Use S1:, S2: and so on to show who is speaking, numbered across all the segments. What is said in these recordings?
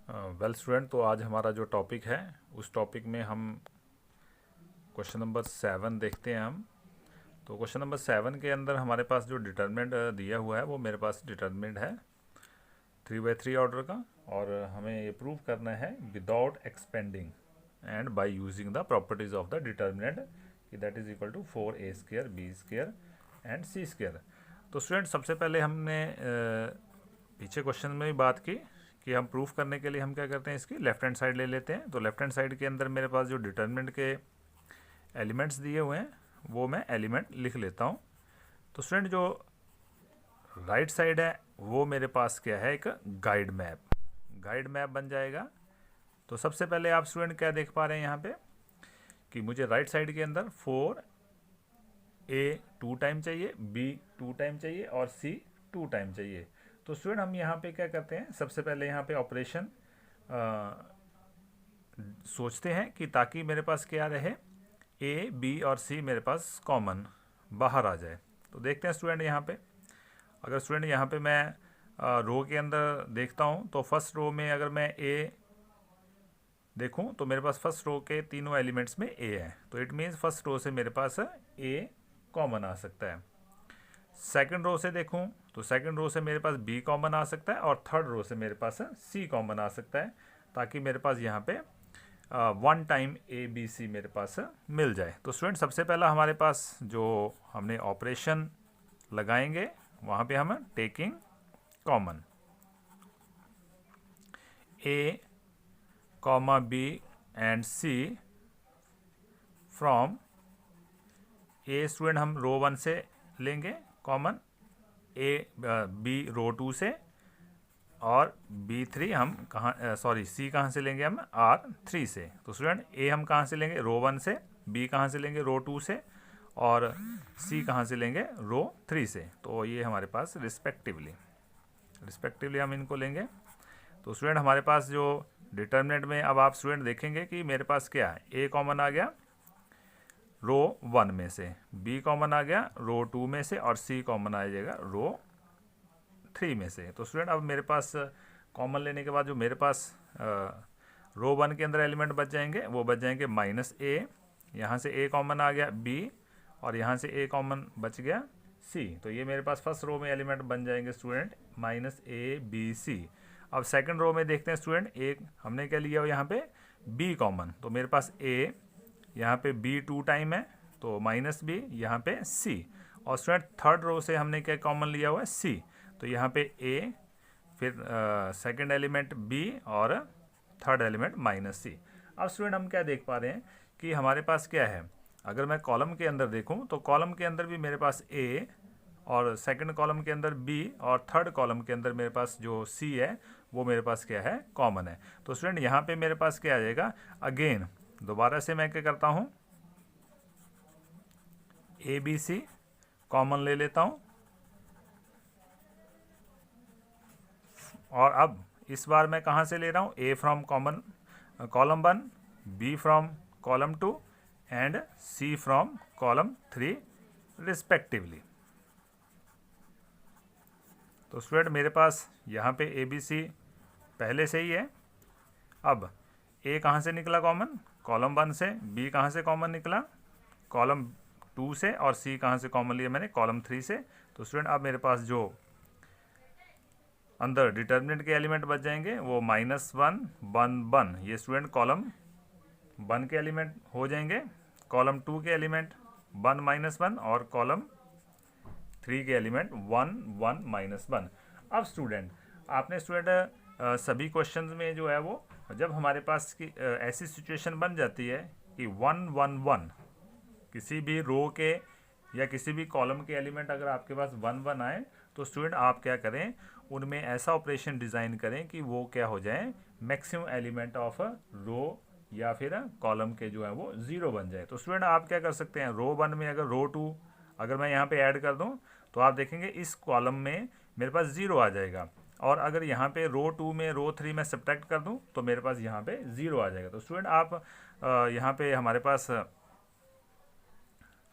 S1: Well student, तो आज हमारा जो टॉपिक है उस टॉपिक में हम क्वेश्चन नंबर 7 देखते हैं हम। तो क्वेश्चन नंबर 7 के अंदर हमारे पास जो डिटर्मिनेंट दिया हुआ है वो मेरे पास डिटर्मिनेंट है 3/3 ऑर्डर का, और हमें ये प्रूव करना है without expanding and by using the properties of the determinant कि that is equal to 4a² b² and c²। तो स्टूडेंट, सबसे पहले हमने पीछे क्वेश्चन में भी बात की कि हम प्रूफ करने के लिए हम क्या करते हैं, इसकी लेफ्ट हैंड साइड ले लेते हैं। तो लेफ्ट हैंड साइड के अंदर मेरे पास जो डिटर्मिनेंट के एलिमेंट्स दिए हुए हैं वो मैं एलिमेंट लिख लेता हूँ। तो स्टूडेंट, जो राइट साइड है वो मेरे पास क्या है, एक गाइड मैप बन जाएगा। तो सबसे पहले आप स्टूडेंट क्या देख पा रहे हैं यहाँ पे कि मुझे राइट साइड के अंदर 4a 2 टाइम चाहिए, b 2 टाइम चाहिए और c 2 टाइम चाहिए। तो स्टूडेंट, हम यहाँ पे क्या करते हैं, सबसे पहले यहाँ पे ऑपरेशन सोचते हैं कि ताकि मेरे पास क्या रहे, a b और c मेरे पास कॉमन बाहर आ जाए। तो देखते हैं स्टूडेंट, यहाँ पे अगर स्टूडेंट यहाँ पे मैं रो के अंदर देखता हूँ तो फर्स्ट रो में अगर मैं a देखूँ तो मेरे पास फर्स्ट रो के तीनों एलिमेंट्स में a है। तो इट मीन्स फर्स्ट रो से मेरे पास a कॉमन आ सकता है। सेकंड रो से देखूं तो सेकंड रो से मेरे पास b कॉमन आ सकता है, और थर्ड रो से मेरे पास c कॉमन आ सकता है, ताकि मेरे पास यहाँ पे 1 टाइम a b c मेरे पास मिल जाए। तो स्टूडेंट, सबसे पहला हमारे पास जो हमने ऑपरेशन लगाएंगे वहाँ पे हम taking common a comma b and c from a। Student, हम रो 1 से लेंगे कॉमन, बी रो 2 से, और B3 हम कहाँ C कहाँ से लेंगे, हम R3 से। तो स्टूडेंट, A हम कहाँ से लेंगे, रो 1 से, B कहाँ से लेंगे, रो 2 से, और C कहाँ से लेंगे, रो 3 से। तो ये हमारे पास रिस्पेक्टिवली हम इनको लेंगे। तो स्टूडेंट, हमारे पास जो डिटर्मिनेंट में अब आप स्टूडेंट देखेंगे कि मेरे पास क्या है, A कॉमन आ गया रो 1 में से, B कॉमन आ गया रो 2 में से, और C कॉमन आ जाएगा रो 3 में से। तो स्टूडेंट, अब मेरे पास कॉमन लेने के बाद जो मेरे पास रो 1 के अंदर एलिमेंट बच जाएंगे वो बच जाएंगे -a, यहाँ से a कॉमन आ गया, b, और यहाँ से a कॉमन बच गया, c। तो ये मेरे पास फर्स्ट रो में एलिमेंट बन जाएंगे स्टूडेंट -a b c। अब सेकंड रो में देखते हैं स्टूडेंट, एक हमने क्या लिया यहाँ पे b कॉमन, तो मेरे पास a, यहाँ पे b 2 टाइम है तो -b, यहाँ पे c। और स्टूडेंट, थर्ड रो से हमने क्या कॉमन लिया हुआ है, c। तो यहाँ पे a, फिर सेकंड एलिमेंट b, और थर्ड एलिमेंट -c। अब स्टूडेंट, हम क्या देख पा रहे हैं कि हमारे पास क्या है, अगर मैं कॉलम के अंदर देखूं तो कॉलम के अंदर भी मेरे पास a, और सेकंड कॉलम के अंदर b, और थर्ड कॉलम के अंदर मेरे पास जो c है वो मेरे पास क्या है, कॉमन है। तो स्टूडेंट, यहाँ पे मेरे पास क्या आ जाएगा, अगेन दोबारा से मैं क्या करता हूँ, a b c कॉमन ले लेता हूँ, और अब इस बार मैं कहाँ से ले रहा हूँ, a from common column 1, b from column 2 and c from column 3 respectively. तो स्टूडेंट, मेरे पास यहाँ पे a b c पहले से ही है। अब a कहाँ से निकला कॉमन, कॉलम 1 से, b कहाँ से कॉमन निकला, कॉलम 2 से, और c कहाँ से कॉमन लिया मैंने, कॉलम 3 से। तो स्टूडेंट, अब मेरे पास जो अंदर डिटर्मिनेंट के एलिमेंट बच जाएंगे वो -1 1 1, ये स्टूडेंट कॉलम 1 के एलिमेंट हो जाएंगे, कॉलम 2 के एलिमेंट 1 -1, और कॉलम 3 के एलिमेंट 1 1 -1। अब स्टूडेंट, आपने स्टूडेंट सभी क्वेश्चंस में जो है वो जब हमारे पास की ऐसी सिचुएशन बन जाती है कि 1 1 1 किसी भी रो के या किसी भी कॉलम के एलिमेंट अगर आपके पास 1 1 आए तो स्टूडेंट आप क्या करें, उनमें ऐसा ऑपरेशन डिज़ाइन करें कि वो क्या हो जाए, मैक्सिमम एलिमेंट ऑफ रो या फिर कॉलम के जो है वो 0 बन जाए। तो स्टूडेंट, आप क्या कर सकते हैं, रो 1 में अगर रो 2 अगर मैं यहाँ पे ऐड कर दूँ तो आप देखेंगे इस कॉलम में मेरे पास 0 आ जाएगा, और अगर यहाँ पे रो 2 में रो 3 में सब्ट्रैक्ट कर दूँ तो मेरे पास यहाँ पे 0 आ जाएगा। तो स्टूडेंट, आप यहाँ पे हमारे पास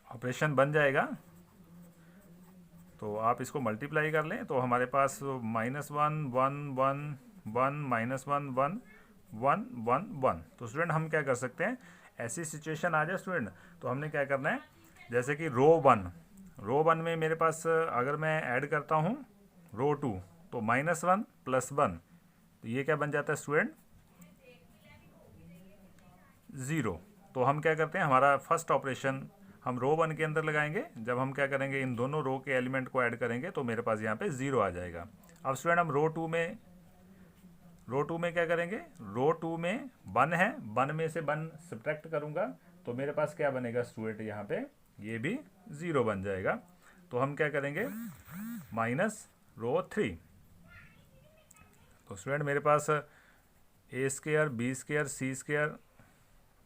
S1: ऑपरेशन बन जाएगा, तो आप इसको मल्टीप्लाई कर लें तो हमारे पास -1 1 1 1 -1 1 1 1 1। तो स्टूडेंट हम क्या कर सकते हैं, ऐसी सिचुएशन आ जाए स्टूडेंट तो हमने क्या करना है, जैसे कि रो वन में मेरे पास अगर मैं ऐड करता हूँ रो 2 तो -1 + 1, तो ये क्या बन जाता है स्टूडेंट 0। तो हम क्या करते हैं, हमारा फर्स्ट ऑपरेशन हम रो 1 के अंदर लगाएंगे। जब हम क्या करेंगे, इन दोनों रो के एलिमेंट को ऐड करेंगे तो मेरे पास यहाँ पे 0 आ जाएगा। अब स्टूडेंट हम रो टू में क्या करेंगे, रो 2 में 1 है, 1 में से 1 सब्ट्रैक्ट करूँगा तो मेरे पास क्या बनेगा स्टूडेंट, यहाँ पे ये भी 0 बन जाएगा। तो हम क्या करेंगे, माइनस रो 3। तो स्टूडेंट मेरे पास A² B² C²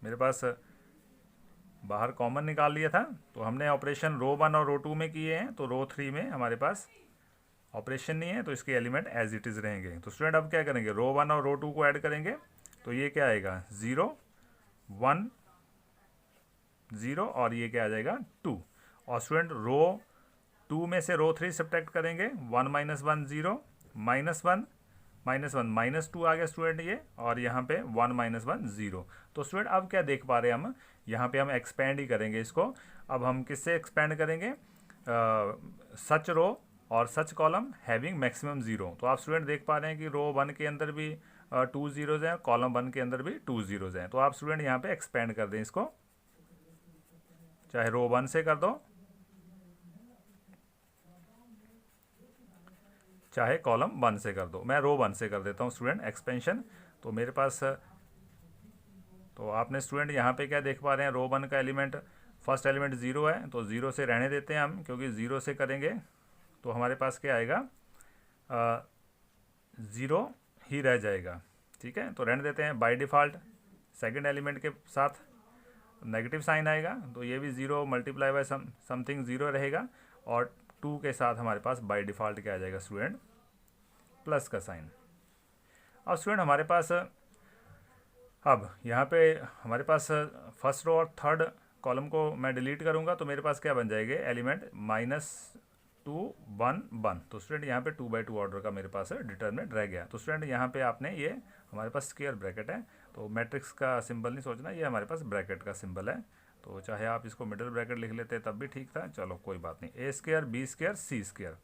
S1: मेरे पास बाहर कॉमन निकाल लिया था। तो हमने ऑपरेशन रो 1 और रो 2 में किए हैं, तो रो 3 में हमारे पास ऑपरेशन नहीं है, तो इसके एलिमेंट एज इट इज़ रहेंगे। तो स्टूडेंट अब क्या करेंगे, रो 1 और रो 2 को ऐड करेंगे तो ये क्या आएगा 0 1 0 और ये क्या आ जाएगा 2। और स्टूडेंट रो 2 में से रो 3 सब्ट्रैक्ट करेंगे, 1 -1 0 -1 -2 आ गया स्टूडेंट ये, और यहाँ पे 1 -1 0। तो स्टूडेंट अब क्या देख पा रहे हैं हम, यहाँ पे हम एक्सपेंड ही करेंगे इसको। अब हम किससे एक्सपेंड करेंगे, सच रो और सच कॉलम हैविंग मैक्सिमम 0। तो आप स्टूडेंट देख पा रहे हैं कि रो 1 के अंदर भी 2 जीरोज़ हैं, कॉलम 1 के अंदर भी 2 जीरोज़ हैं। तो आप स्टूडेंट यहाँ पे एक्सपेंड कर दें इसको, चाहे रो 1 से कर दो चाहे कॉलम 1 से कर दो। मैं रो 1 से कर देता हूँ स्टूडेंट एक्सपेंशन। तो मेरे पास, तो आपने स्टूडेंट यहाँ पे क्या देख पा रहे हैं, रो 1 का एलिमेंट फर्स्ट एलिमेंट 0 है, तो 0 से रहने देते हैं हम, क्योंकि 0 से करेंगे तो हमारे पास क्या आएगा 0 ही रह जाएगा। ठीक है, तो रहने देते हैं। बाय डिफ़ॉल्ट सेकंड एलिमेंट के साथ नेगेटिव साइन आएगा, तो ये भी 0 मल्टीप्लाई बाय समथिंग 0 रहेगा, और 2 के साथ हमारे पास बाय डिफ़ॉल्ट क्या आ जाएगा स्टूडेंट, प्लस का साइन। अब स्टूडेंट हमारे पास अब यहाँ पे हमारे पास फर्स्ट रो और थर्ड कॉलम को मैं डिलीट करूँगा तो मेरे पास क्या बन जाएंगे एलिमेंट -2 1 1। तो स्टूडेंट यहाँ पे 2/2 ऑर्डर का मेरे पास डिटरमिनेंट रह गया। तो स्टूडेंट यहाँ पे आपने ये हमारे पास स्क्वायर ब्रैकेट है, तो मैट्रिक्स का सिंबल नहीं सोचना, ये हमारे पास ब्रैकेट का सिंबल है। तो चाहे आप इसको मिडिल ब्रैकेट लिख लेते तब भी ठीक था, चलो कोई बात नहीं। A² B² C²,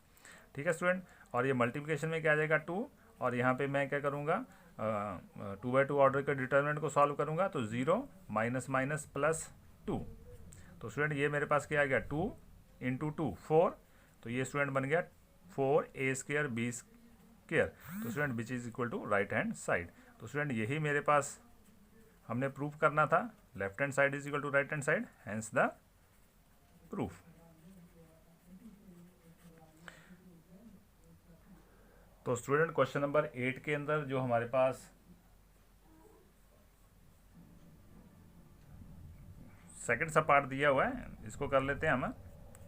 S1: ठीक है स्टूडेंट। और ये मल्टीप्लिकेशन में क्या आ जाएगा 2, और यहाँ पे मैं क्या करूँगा 2/2 ऑर्डर के डिटरमिनेंट को सॉल्व करूँगा, तो 0 --- +2। तो स्टूडेंट ये मेरे पास क्या आ गया 2 × 2 4, तो ये स्टूडेंट बन गया 4A² B²। तो student which is equal to right hand side. तो स्टूडेंट यही मेरे पास हमने प्रूफ करना था, left hand side is equal to right hand side, hence the proof. तो स्टूडेंट क्वेश्चन नंबर 8 के अंदर जो हमारे पास सेकंड सब पार्ट दिया हुआ है, इसको कर लेते हैं हम।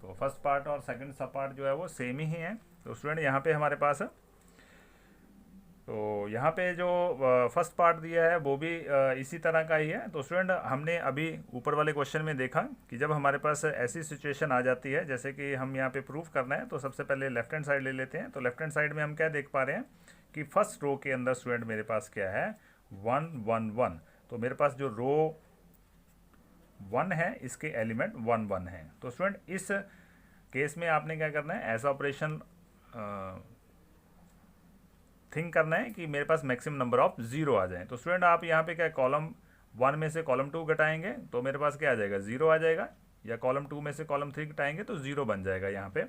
S1: तो फर्स्ट पार्ट और सेकंड सब पार्ट जो है वो सेम ही है। तो स्टूडेंट यहाँ पे हमारे पास, तो यहाँ पे जो फर्स्ट पार्ट दिया है वो भी इसी तरह का ही है। तो स्टूडेंट हमने अभी ऊपर वाले क्वेश्चन में देखा कि जब हमारे पास ऐसी सिचुएशन आ जाती है, जैसे कि हम यहाँ पे प्रूफ करना है, तो सबसे पहले लेफ्ट हैंड साइड ले लेते हैं। तो लेफ्ट हैंड साइड में हम क्या देख पा रहे हैं कि फर्स्ट रो के अंदर स्टूडेंट मेरे पास क्या है 1 1 1। तो मेरे पास जो रो 1 है इसके एलिमेंट 1 1 है। तो स्टूडेंट इस केस में आपने क्या करना है, ऐसा ऑपरेशन थिंक करना है कि मेरे पास मैक्सिमम नंबर ऑफ 0 आ जाए। तो स्टूडेंट आप यहाँ पे क्या कॉलम 1 में से कॉलम 2 घटाएंगे तो मेरे पास क्या आ जाएगा 0 आ जाएगा, या कॉलम 2 में से कॉलम 3 घटाएंगे तो 0 बन जाएगा यहाँ पे।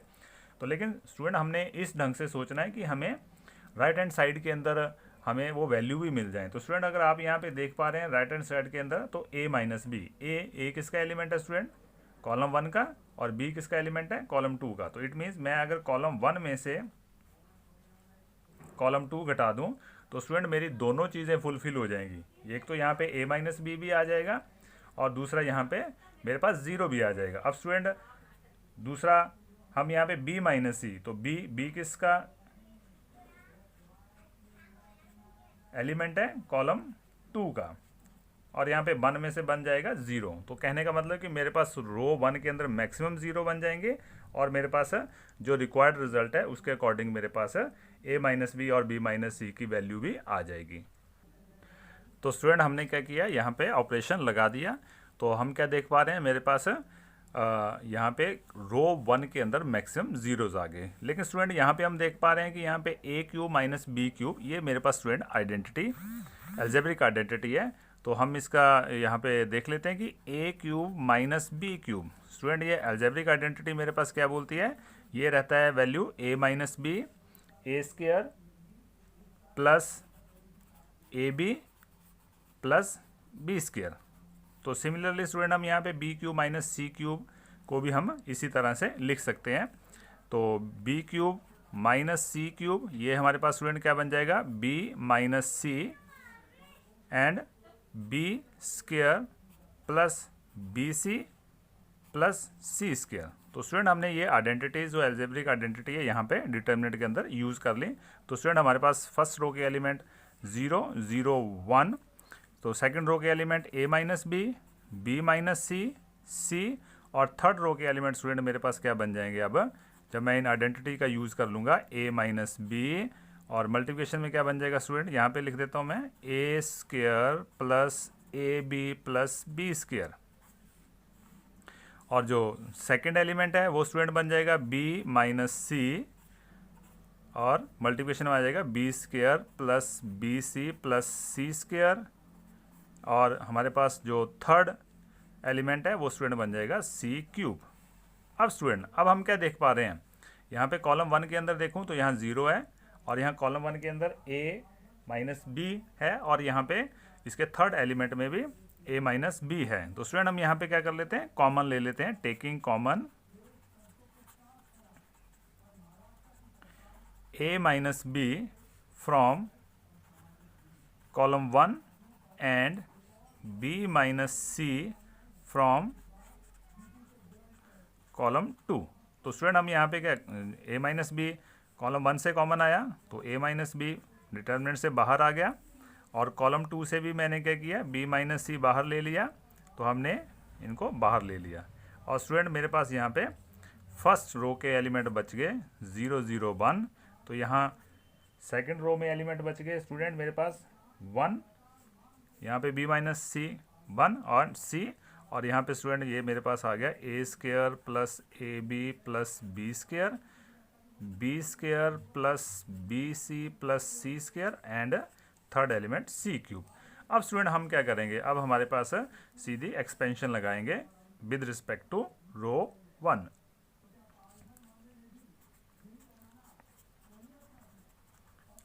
S1: तो लेकिन स्टूडेंट हमने इस ढंग से सोचना है कि हमें राइट हैंड साइड के अंदर हमें वो वैल्यू भी मिल जाए। तो स्टूडेंट अगर आप यहाँ पे देख पा रहे हैं राइट हैंड साइड के अंदर, तो A - B, ए किसका एलिमेंट है स्टूडेंट, कॉलम 1 का, और B किसका एलिमेंट है, कॉलम 2 का। तो इट मीन्स मैं अगर कॉलम 1 में से कॉलम 2 घटा दूं तो स्टूडेंट मेरी दोनों चीज़ें फुलफिल हो जाएंगी। एक तो यहाँ पे A - B भी आ जाएगा, और दूसरा यहाँ पे मेरे पास 0 भी आ जाएगा। अब स्टूडेंट दूसरा हम यहाँ पे B - C, तो B किसका एलिमेंट है, कॉलम 2 का, और यहाँ पे 1 में से बन जाएगा 0। तो कहने का मतलब कि मेरे पास रो 1 के अंदर मैक्सिमम 0 बन जाएंगे, और मेरे पास जो रिक्वायर्ड रिजल्ट है उसके अकॉर्डिंग मेरे पास a माइनस बी और b माइनस सी की वैल्यू भी आ जाएगी। तो स्टूडेंट हमने क्या किया, यहाँ पे ऑपरेशन लगा दिया। तो हम क्या देख पा रहे हैं, मेरे पास यहाँ पे रो 1 के अंदर मैक्सिमम जीरोज आ गए। लेकिन स्टूडेंट यहाँ पे हम देख पा रहे हैं कि यहाँ पे a cube minus B cube, ये मेरे पास स्टूडेंट आइडेंटिटी एल्जेब्रिक आइडेंटिटी है। तो हम इसका यहाँ पे देख लेते हैं कि a cube minus B cube, student ये एल्जेब्रिक आइडेंटिटी मेरे पास क्या बोलती है, ये रहता है value a minus B A square plus A B plus B square. तो सिमिलरली स्टूडेंट हम यहाँ पे B cube minus C cube को भी हम इसी तरह से लिख सकते हैं। तो B cube minus C cube, ये हमारे पास स्टूडेंट क्या बन जाएगा, B minus C and B square plus B C plus C square. तो स्टूडेंट हमने ये आइडेंटिटीज जो एल्जेब्रिक आइडेंटिटी है यहाँ पे डिटर्मिनेंट के अंदर यूज़ कर ली। तो स्टूडेंट हमारे पास फर्स्ट रो के एलिमेंट 0 0 1, तो सेकंड रो के element a minus b minus c और थर्ड रो के एलिमेंट स्टूडेंट मेरे पास क्या बन जाएंगे, अब जब मैं इन आइडेंटिटी का यूज़ कर लूँगा a माइनस बी और मल्टीप्लिकेशन में क्या बन जाएगा स्टूडेंट, यहाँ पे लिख देता हूँ मैं a square plus A B plus B square. और जो सेकंड एलिमेंट है वो स्टूडेंट बन जाएगा b माइनस सी और मल्टीप्लिकेशन में आ जाएगा b square plus B C plus सी स्क्र। और हमारे पास जो थर्ड एलिमेंट है वो स्टूडेंट बन जाएगा सी क्यूब। अब स्टूडेंट अब हम क्या देख पा रहे हैं, यहाँ पे कॉलम 1 के अंदर देखूँ तो यहाँ 0 है और यहाँ कॉलम 1 के अंदर a माइनस बी है और यहाँ पे इसके थर्ड एलिमेंट में भी a माइनस बी है। तो स्टूडेंट हम यहाँ पे क्या कर लेते हैं, कॉमन ले लेते हैं, taking common a minus B from column 1 and b minus C from column 2। तो स्टूडेंट हम यहाँ पे क्या, a माइनस बी कॉलम 1 से कॉमन आया तो a माइनस बी डिटर्मिनेंट से बाहर आ गया और कॉलम 2 से भी मैंने क्या किया, b माइनस सी बाहर ले लिया, तो हमने इनको बाहर ले लिया। और स्टूडेंट मेरे पास यहाँ पे फर्स्ट रो के एलिमेंट बच गए 0 0 1, तो यहाँ सेकेंड रो में एलिमेंट बच गए स्टूडेंट मेरे पास 1, यहाँ पे b माइनस सी 1 और c, और यहाँ पे स्टूडेंट ये मेरे पास आ गया a square plus A B plus B square plus B C plus C square and third element c cube. अब स्टूडेंट हम क्या करेंगे, अब हमारे पास सीधी एक्सपेंशन लगाएंगे with respect to row 1।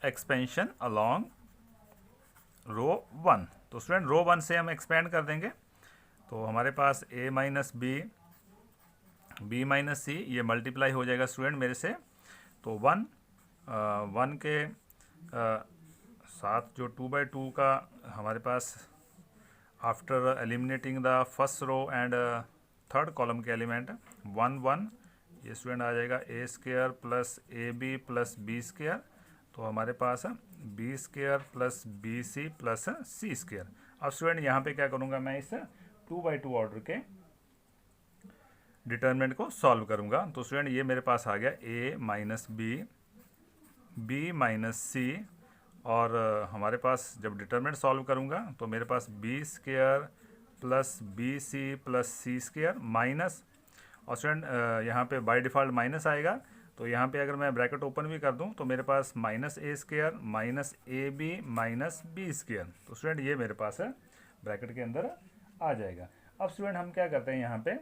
S1: Expansion along row 1, तो स्टूडेंट रो 1 से हम एक्सपेंड कर देंगे। तो हमारे पास a माइनस बी माइनस सी ये मल्टीप्लाई हो जाएगा स्टूडेंट मेरे से, तो 1 के साथ जो 2/2 का हमारे पास after eliminating the first row and third column के एलिमेंट 1 1, ये स्टूडेंट आ जाएगा a square plus A B plus B square. तो हमारे पास b square plus B C plus सी स्क्र। अब स्टूडेंट यहाँ पे क्या करूँगा, मैं इस 2/2 ऑर्डर के डिटर्मिनेंट को सॉल्व करूँगा। तो स्टूडेंट ये मेरे पास आ गया a minus b minus c, और हमारे पास जब डिटर्मिनेंट सॉल्व करूँगा तो मेरे पास b square plus B C plus सी स्क्र माइनस, और स्टूडेंट यहाँ पे बाय डिफ़ॉल्ट माइनस आएगा, तो यहाँ पे अगर मैं ब्रैकेट ओपन भी कर दूँ तो मेरे पास minus a square minus A b minus B square. तो स्टूडेंट ये मेरे पास है ब्रैकेट के अंदर आ जाएगा। अब स्टूडेंट हम क्या करते हैं, यहाँ पे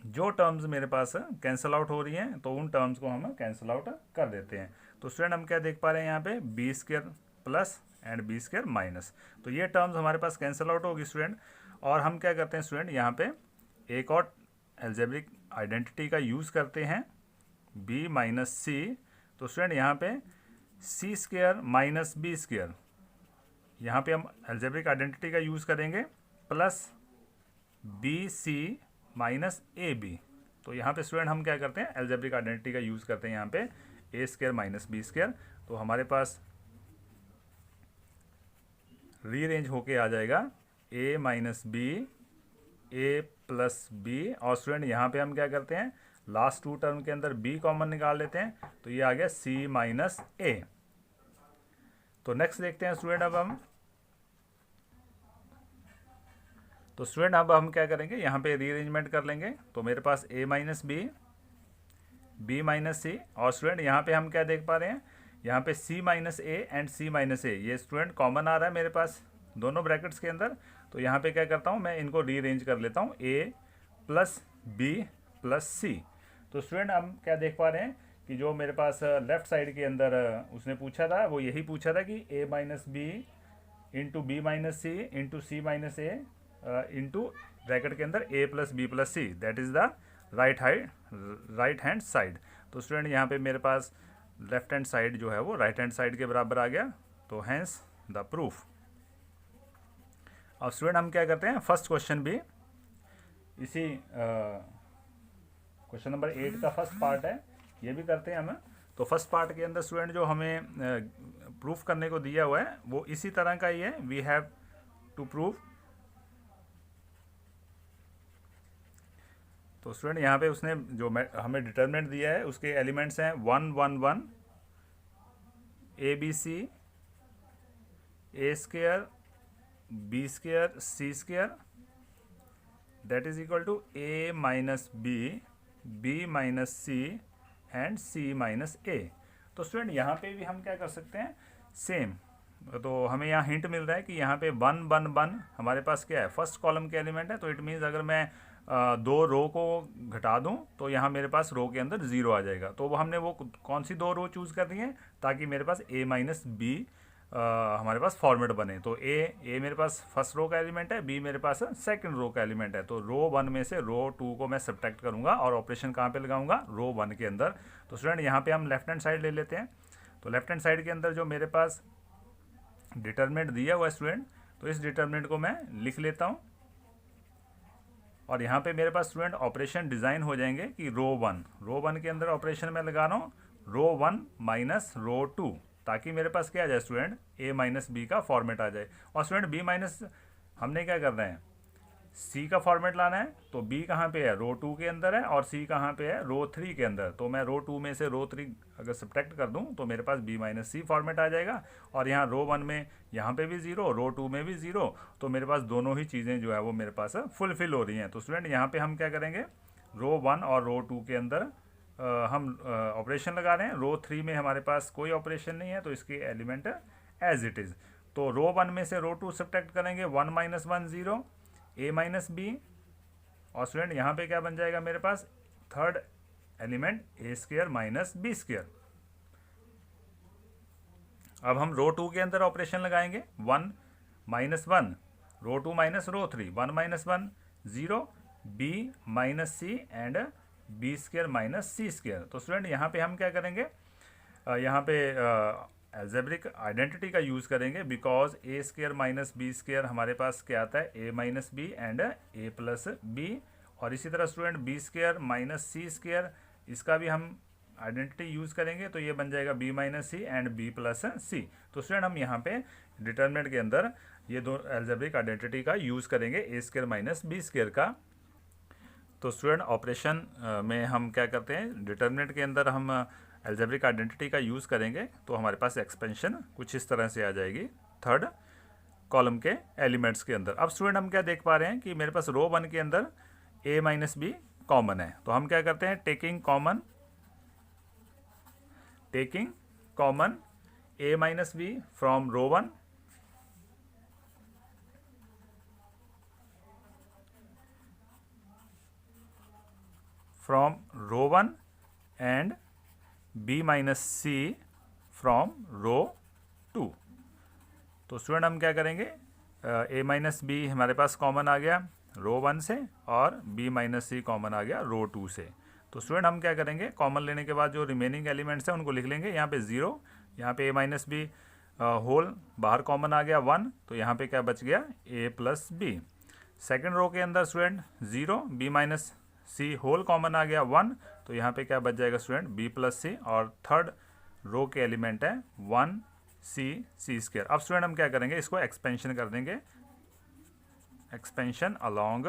S1: जो टर्म्स मेरे पास कैंसिल आउट हो रही हैं तो उन टर्म्स को हम कैंसिल आउट कर देते हैं। तो स्टूडेंट हम क्या देख पा रहे हैं, यहाँ पे B square plus and B square minus, तो ये टर्म्स हमारे पास कैंसिल आउट होगी स्टूडेंट। और हम क्या करते हैं स्टूडेंट, यहाँ पे एक और एल्जेब्रिक आइडेंटिटी का यूज़ करते हैं b माइनस सी। तो स्टूडेंट यहाँ पे C square minus B square, यहाँ पे हम एल्जेब्रिक आइडेंटिटी का यूज़ करेंगे plus B C minus A B. तो यहाँ पे स्टूडेंट हम क्या करते हैं, एल्जेब्रिक आइडेंटिटी का यूज़ करते हैं यहाँ पे A square minus B square. तो हमारे पास रीअरेंज होके आ जाएगा a minus B A plus B, और स्टूडेंट यहाँ पे हम क्या करते हैं लास्ट टू टर्म के अंदर b कॉमन निकाल लेते हैं तो ये आ गया c माइनस a। तो नेक्स्ट देखते हैं स्टूडेंट, अब हम क्या करेंगे, यहाँ पे रीअरेंजमेंट कर लेंगे। तो मेरे पास a minus b minus c, और स्टूडेंट यहाँ पे हम क्या देख पा रहे हैं, यहाँ पे c minus a and c minus a, ये स्टूडेंट कॉमन आ रहा है मेरे पास दोनों ब्रैकेट्स के अंदर। तो यहाँ पे क्या करता हूँ, मैं इनको रीअरेंज कर लेता हूँ, a plus B plus c. तो स्टूडेंट हम क्या देख पा रहे हैं कि जो मेरे पास लेफ्ट साइड के अंदर उसने पूछा था, वो यही पूछा था कि a minus B into B minus C into C minus A into bracket के अंदर a plus B plus C, that is the right hand side. तो स्टूडेंट यहाँ पे मेरे पास लेफ्ट हैंड साइड जो है वो राइट हैंड साइड के बराबर आ गया, तो हैंस द प्रूफ। अब स्टूडेंट हम क्या करते हैं, फर्स्ट क्वेश्चन भी इसी क्वेश्चन नंबर 8 का फर्स्ट पार्ट है, ये भी करते हैं हम। तो फर्स्ट पार्ट के अंदर स्टूडेंट जो हमें प्रूफ करने को दिया हुआ है वो इसी तरह का ही है, वी हैव टू प्रूव। तो स्टूडेंट यहाँ पे उसने जो हमें डिटरमिनेंट दिया है उसके एलिमेंट्स हैं 1 1 1 a b c a square b square c square that is equal to a minus b minus C and c minus a. तो स्टूडेंट यहाँ पे भी हम क्या कर सकते हैं, सेम। तो हमें यहाँ हिंट मिल रहा है कि यहाँ पे 1 1 1 हमारे पास क्या है, फर्स्ट कॉलम के एलिमेंट है। तो इट मीन्स अगर मैं दो रो को घटा दूं तो यहाँ मेरे पास रो के अंदर 0 आ जाएगा। तो वो हमने वो कौन सी दो रो चूज़ कर रही है ताकि मेरे पास a माइनस बी हमारे पास फॉर्मेट बने। तो a मेरे पास फर्स्ट रो का एलिमेंट है, b मेरे पास सेकंड रो का एलिमेंट है। तो रो 1 में से रो 2 को मैं सब्ट्रैक्ट करूँगा और ऑपरेशन कहाँ पे लगाऊंगा, रो 1 के अंदर। तो स्टूडेंट यहाँ पे हम लेफ्ट हैंड साइड ले लेते हैं। तो लेफ्ट हैंड साइड के अंदर जो मेरे पास डिटरमिनेंट दिया हुआ है स्टूडेंट, तो इस डिटरमिनेंट को मैं लिख लेता हूँ। और यहाँ पे मेरे पास स्टूडेंट ऑपरेशन डिज़ाइन हो जाएंगे कि रो 1 के अंदर ऑपरेशन मैं लगा रहा हूँ रो 1 माइनस रो 2, ताकि मेरे पास क्या आ जाए स्टूडेंट, a माइनस बी का फॉर्मेट आ जाए। और स्टूडेंट b माइनस हमने क्या करना है, c का फॉर्मेट लाना है। तो b कहाँ पे है, रो 2 के अंदर है, और c कहाँ पे है, रो 3 के अंदर। तो मैं रो 2 में से रो 3 अगर सब्ट्रैक्ट कर दूं तो मेरे पास b माइनस सी फॉर्मेट आ जाएगा। और यहाँ रो 1 में यहाँ पे भी 0, रो 2 में भी 0। तो मेरे पास दोनों ही चीज़ें जो है वो मेरे पास फुलफिल हो रही हैं। तो स्टूडेंट यहाँ पे हम क्या करेंगे, रो 1 और रो 2 के अंदर हम ऑपरेशन लगा रहे हैं। रो 3 में हमारे पास कोई ऑपरेशन नहीं है, तो इसके एलिमेंट एज इट इज़। तो रो 1 में से रो 2 सब्ट्रैक्ट करेंगे, 1 माइनस 1 0, a माइनस बी। और स्टूडेंट यहाँ पे क्या बन जाएगा मेरे पास, third element a square minus B square. अब हम रो 2 के अंदर ऑपरेशन लगाएंगे, 1 minus 1 row 2 minus row 3, 1 minus 1 0, b minus C and b square minus C square. तो स्टूडेंट यहाँ पे हम क्या करेंगे, यहाँ पे एल्जेब्रिक आइडेंटिटी का यूज़ करेंगे, because a square minus B square हमारे पास क्या आता है, a minus B and a plus B. और इसी तरह स्टूडेंट b स्क्वायर माइनस सी स्क्वायर, इसका भी हम आइडेंटिटी यूज़ करेंगे। तो ये बन जाएगा b minus C and b plus c. तो स्टूडेंट हम यहाँ पे डिटरमिनेंट के अंदर ये दो एल्जेब्रिक आइडेंटिटी का यूज़ करेंगे, a square minus B square का। तो स्टूडेंट ऑपरेशन में हम क्या करते हैं, डिटरमिनेंट के अंदर हम एल्जेब्रिक आइडेंटिटी का यूज़ करेंगे। तो हमारे पास एक्सपेंशन कुछ इस तरह से आ जाएगी थर्ड कॉलम के एलिमेंट्स के अंदर। अब स्टूडेंट हम क्या देख पा रहे हैं कि मेरे पास रो 1 के अंदर a माइनस बी कॉमन है। तो हम क्या करते हैं, taking common a minus B from row 1 and b minus C from row 2। तो स्टूडेंट हम क्या करेंगे, a माइनस बी हमारे पास कॉमन आ गया रो 1 से, और b माइनस सी कॉमन आ गया रो 2 से। तो स्टूडेंट हम क्या करेंगे, कॉमन लेने के बाद जो रिमेनिंग एलिमेंट्स हैं उनको लिख लेंगे। यहाँ पे 0, यहाँ पे a माइनस बी होल बाहर कॉमन आ गया 1, तो यहाँ पे क्या बच गया, a plus B. Second row के अंदर student 0, b minus C whole common आ गया 1, तो यहाँ पे क्या बच जाएगा स्टूडेंट, b प्लस सी। और थर्ड रो के एलिमेंट है 1 सी स्क्वायर। अब स्टूडेंट हम क्या करेंगे, इसको एक्सपेंशन कर देंगे, एक्सपेंशन अलोंग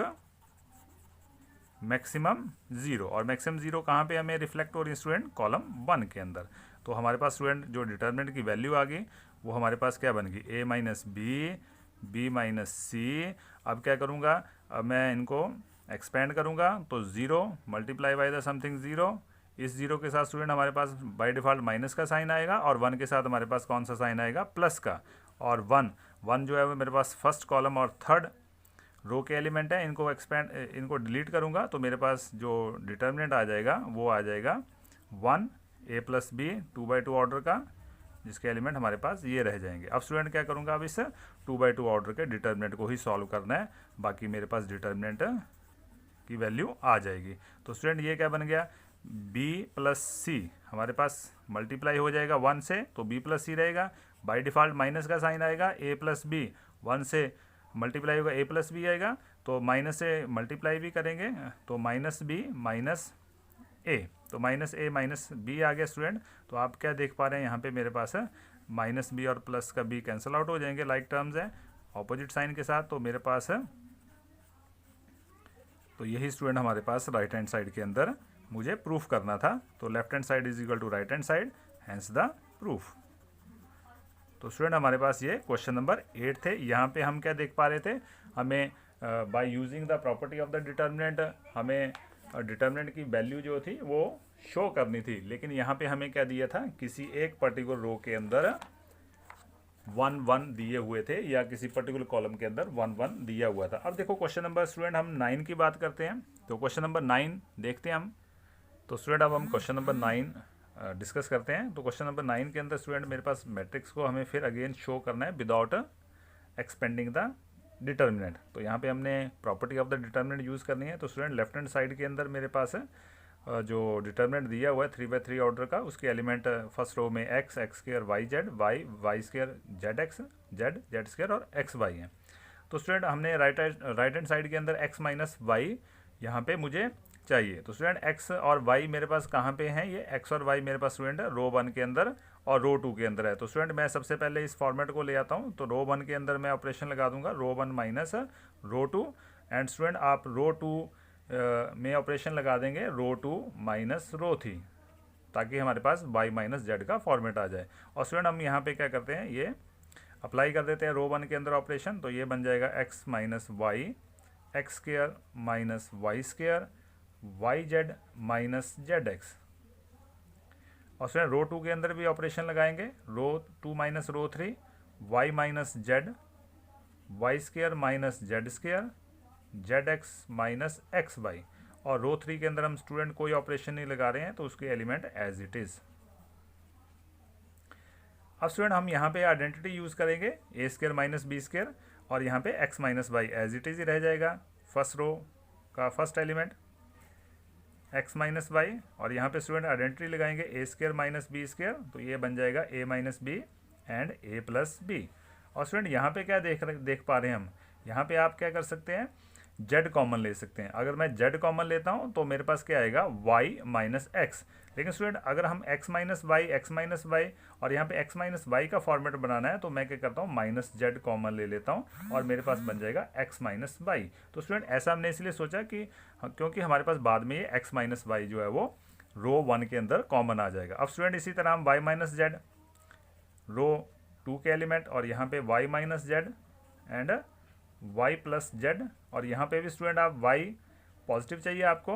S1: मैक्सिमम 0, और मैक्सिमम 0 कहाँ पे हमें रिफ्लेक्ट हो रही है स्टूडेंट? कॉलम 1 के अंदर। तो हमारे पास स्टूडेंट जो डिटर्मिनेंट की वैल्यू आ गई वो हमारे पास क्या बन गई? a माइनस बी माइनस सी। अब क्या करूँगा? अब मैं इनको एक्सपेंड करूँगा तो 0 मल्टीप्लाई बाय द समथिंग 0। इस 0 के साथ स्टूडेंट हमारे पास बाय डिफ़ॉल्ट माइनस का साइन आएगा, और 1 के साथ हमारे पास कौन सा साइन आएगा? प्लस का। और 1 जो है वो मेरे पास फर्स्ट कॉलम और थर्ड रो के एलिमेंट है, इनको डिलीट करूँगा तो मेरे पास जो डिटर्मिनेंट आ जाएगा वो आ जाएगा 1 a प्लस बी 2/2 ऑर्डर का, जिसके एलिमेंट हमारे पास ये रह जाएंगे। अब स्टूडेंट क्या करूँगा? अब इस 2/2 ऑर्डर के डिटर्मिनेंट को ही सॉल्व करना है, बाकी मेरे पास डिटर्मिनेंट की वैल्यू आ जाएगी। तो स्टूडेंट ये क्या बन गया? b प्लस सी हमारे पास मल्टीप्लाई हो जाएगा 1 से, तो b प्लस सी रहेगा। बाय डिफ़ॉल्ट माइनस का साइन आएगा, a प्लस बी 1 से मल्टीप्लाई होगा a प्लस बी आएगा, तो माइनस से मल्टीप्लाई भी करेंगे तो माइनस बी माइनस a, तो माइनस a माइनस b आ गया स्टूडेंट। तो आप क्या देख पा रहे हैं यहाँ पे मेरे पास है माइनस b और प्लस का b कैंसिल आउट हो जाएंगे, लाइक टर्म्स है ऑपोजिट साइन के साथ। तो मेरे पास है, तो यही स्टूडेंट हमारे पास राइट हैंड साइड के अंदर मुझे प्रूफ करना था। तो left hand side is equal to right hand side, hence the proof. तो स्टूडेंट हमारे पास ये क्वेश्चन नंबर 8 थे। यहाँ पे हम क्या देख पा रहे थे? हमें bye using the property of the determinant हमें डिटर्मिनेंट की वैल्यू जो थी वो शो करनी थी, लेकिन यहाँ पे हमें क्या दिया था? किसी एक पर्टिकुलर रो के अंदर 1 1 दिए हुए थे, या किसी पर्टिकुलर कॉलम के अंदर 1 1 दिया हुआ था। अब देखो क्वेश्चन नंबर स्टूडेंट हम 9 की बात करते हैं, तो क्वेश्चन नंबर 9 देखते हैं हम। तो स्टूडेंट अब हम क्वेश्चन नंबर 9 डिस्कस करते हैं। तो क्वेश्चन नंबर 9 के अंदर स्टूडेंट मेरे पास मैट्रिक्स को हमें फिर अगेन शो करना है विदाउट एक्सपेंडिंग द डिटर्मिनेंट। तो यहाँ पे हमने property of the determinant use करनी है। तो स्टूडेंट लेफ्ट हैंड साइड के अंदर मेरे पास है जो डिटर्मिनेंट दिया हुआ है 3/3 ऑर्डर का, उसके एलिमेंट फर्स्ट रो में x square Y Z, Y square Z X, Z square और एक्स वाई है। तो स्टूडेंट हमने राइट हैंड साइड के अंदर x माइनस वाई यहाँ पे मुझे चाहिए। तो स्टूडेंट x और y मेरे पास कहाँ पे हैं? ये x और y मेरे पास स्टूडेंट रो 1 के अंदर और रो 2 के अंदर है। तो स्टूडेंट मैं सबसे पहले इस फॉर्मेट को ले आता हूँ। तो रो 1 के अंदर मैं ऑपरेशन लगा दूंगा रो 1 माइनस रो 2, एंड स्टूडेंट आप रो 2 में ऑपरेशन लगा देंगे रो 2 माइनस रो 3, ताकि हमारे पास y माइनस जेड का फॉर्मेट आ जाए। और स्टूडेंट हम यहाँ पे क्या करते हैं? ये अप्लाई कर देते हैं रो 1 के अंदर ऑपरेशन। तो ये बन जाएगा x minus Y X square minus Y square Y Z minus Z X. और स्टूडेंट रो 2 के अंदर भी ऑपरेशन लगाएंगे row 2 minus row 3 Y minus Z Y square minus Z square Z X minus X Y. और row 3 के अंदर हम student कोई ऑपरेशन नहीं लगा रहे हैं, तो उसके एलिमेंट एज इट इज़। अब स्टूडेंट हम यहाँ पे आइडेंटिटी यूज़ करेंगे a square minus B square, और यहाँ पे x minus y as it is ही रह जाएगा, फर्स्ट रो का first element x minus y. और यहाँ पे स्टूडेंट आइडेंटिटी लगाएंगे a square minus B square, तो ये बन जाएगा a minus B and a plus B. और स्टूडेंट यहाँ पे क्या देख पा रहे हैं हम? यहाँ पे आप क्या कर सकते हैं? z कॉमन ले सकते हैं। अगर मैं z कॉमन लेता हूँ तो मेरे पास क्या आएगा? y minus x. लेकिन स्टूडेंट अगर हम x माइनस वाई और यहाँ पे x माइनस वाई का फॉर्मेट बनाना है, तो मैं क्या करता हूँ? माइनस जेड कॉमन ले लेता हूँ और मेरे पास बन जाएगा x माइनस वाई। तो स्टूडेंट ऐसा हमने इसलिए सोचा कि क्योंकि हमारे पास बाद में ये x माइनस वाई जो है वो रो 1 के अंदर कॉमन आ जाएगा। अब स्टूडेंट इसी तरह हम y माइनस जेड रो 2 के एलिमेंट, और यहाँ पे y minus Z and y plus Z, और यहाँ पे भी स्टूडेंट आप y पॉजिटिव चाहिए आपको,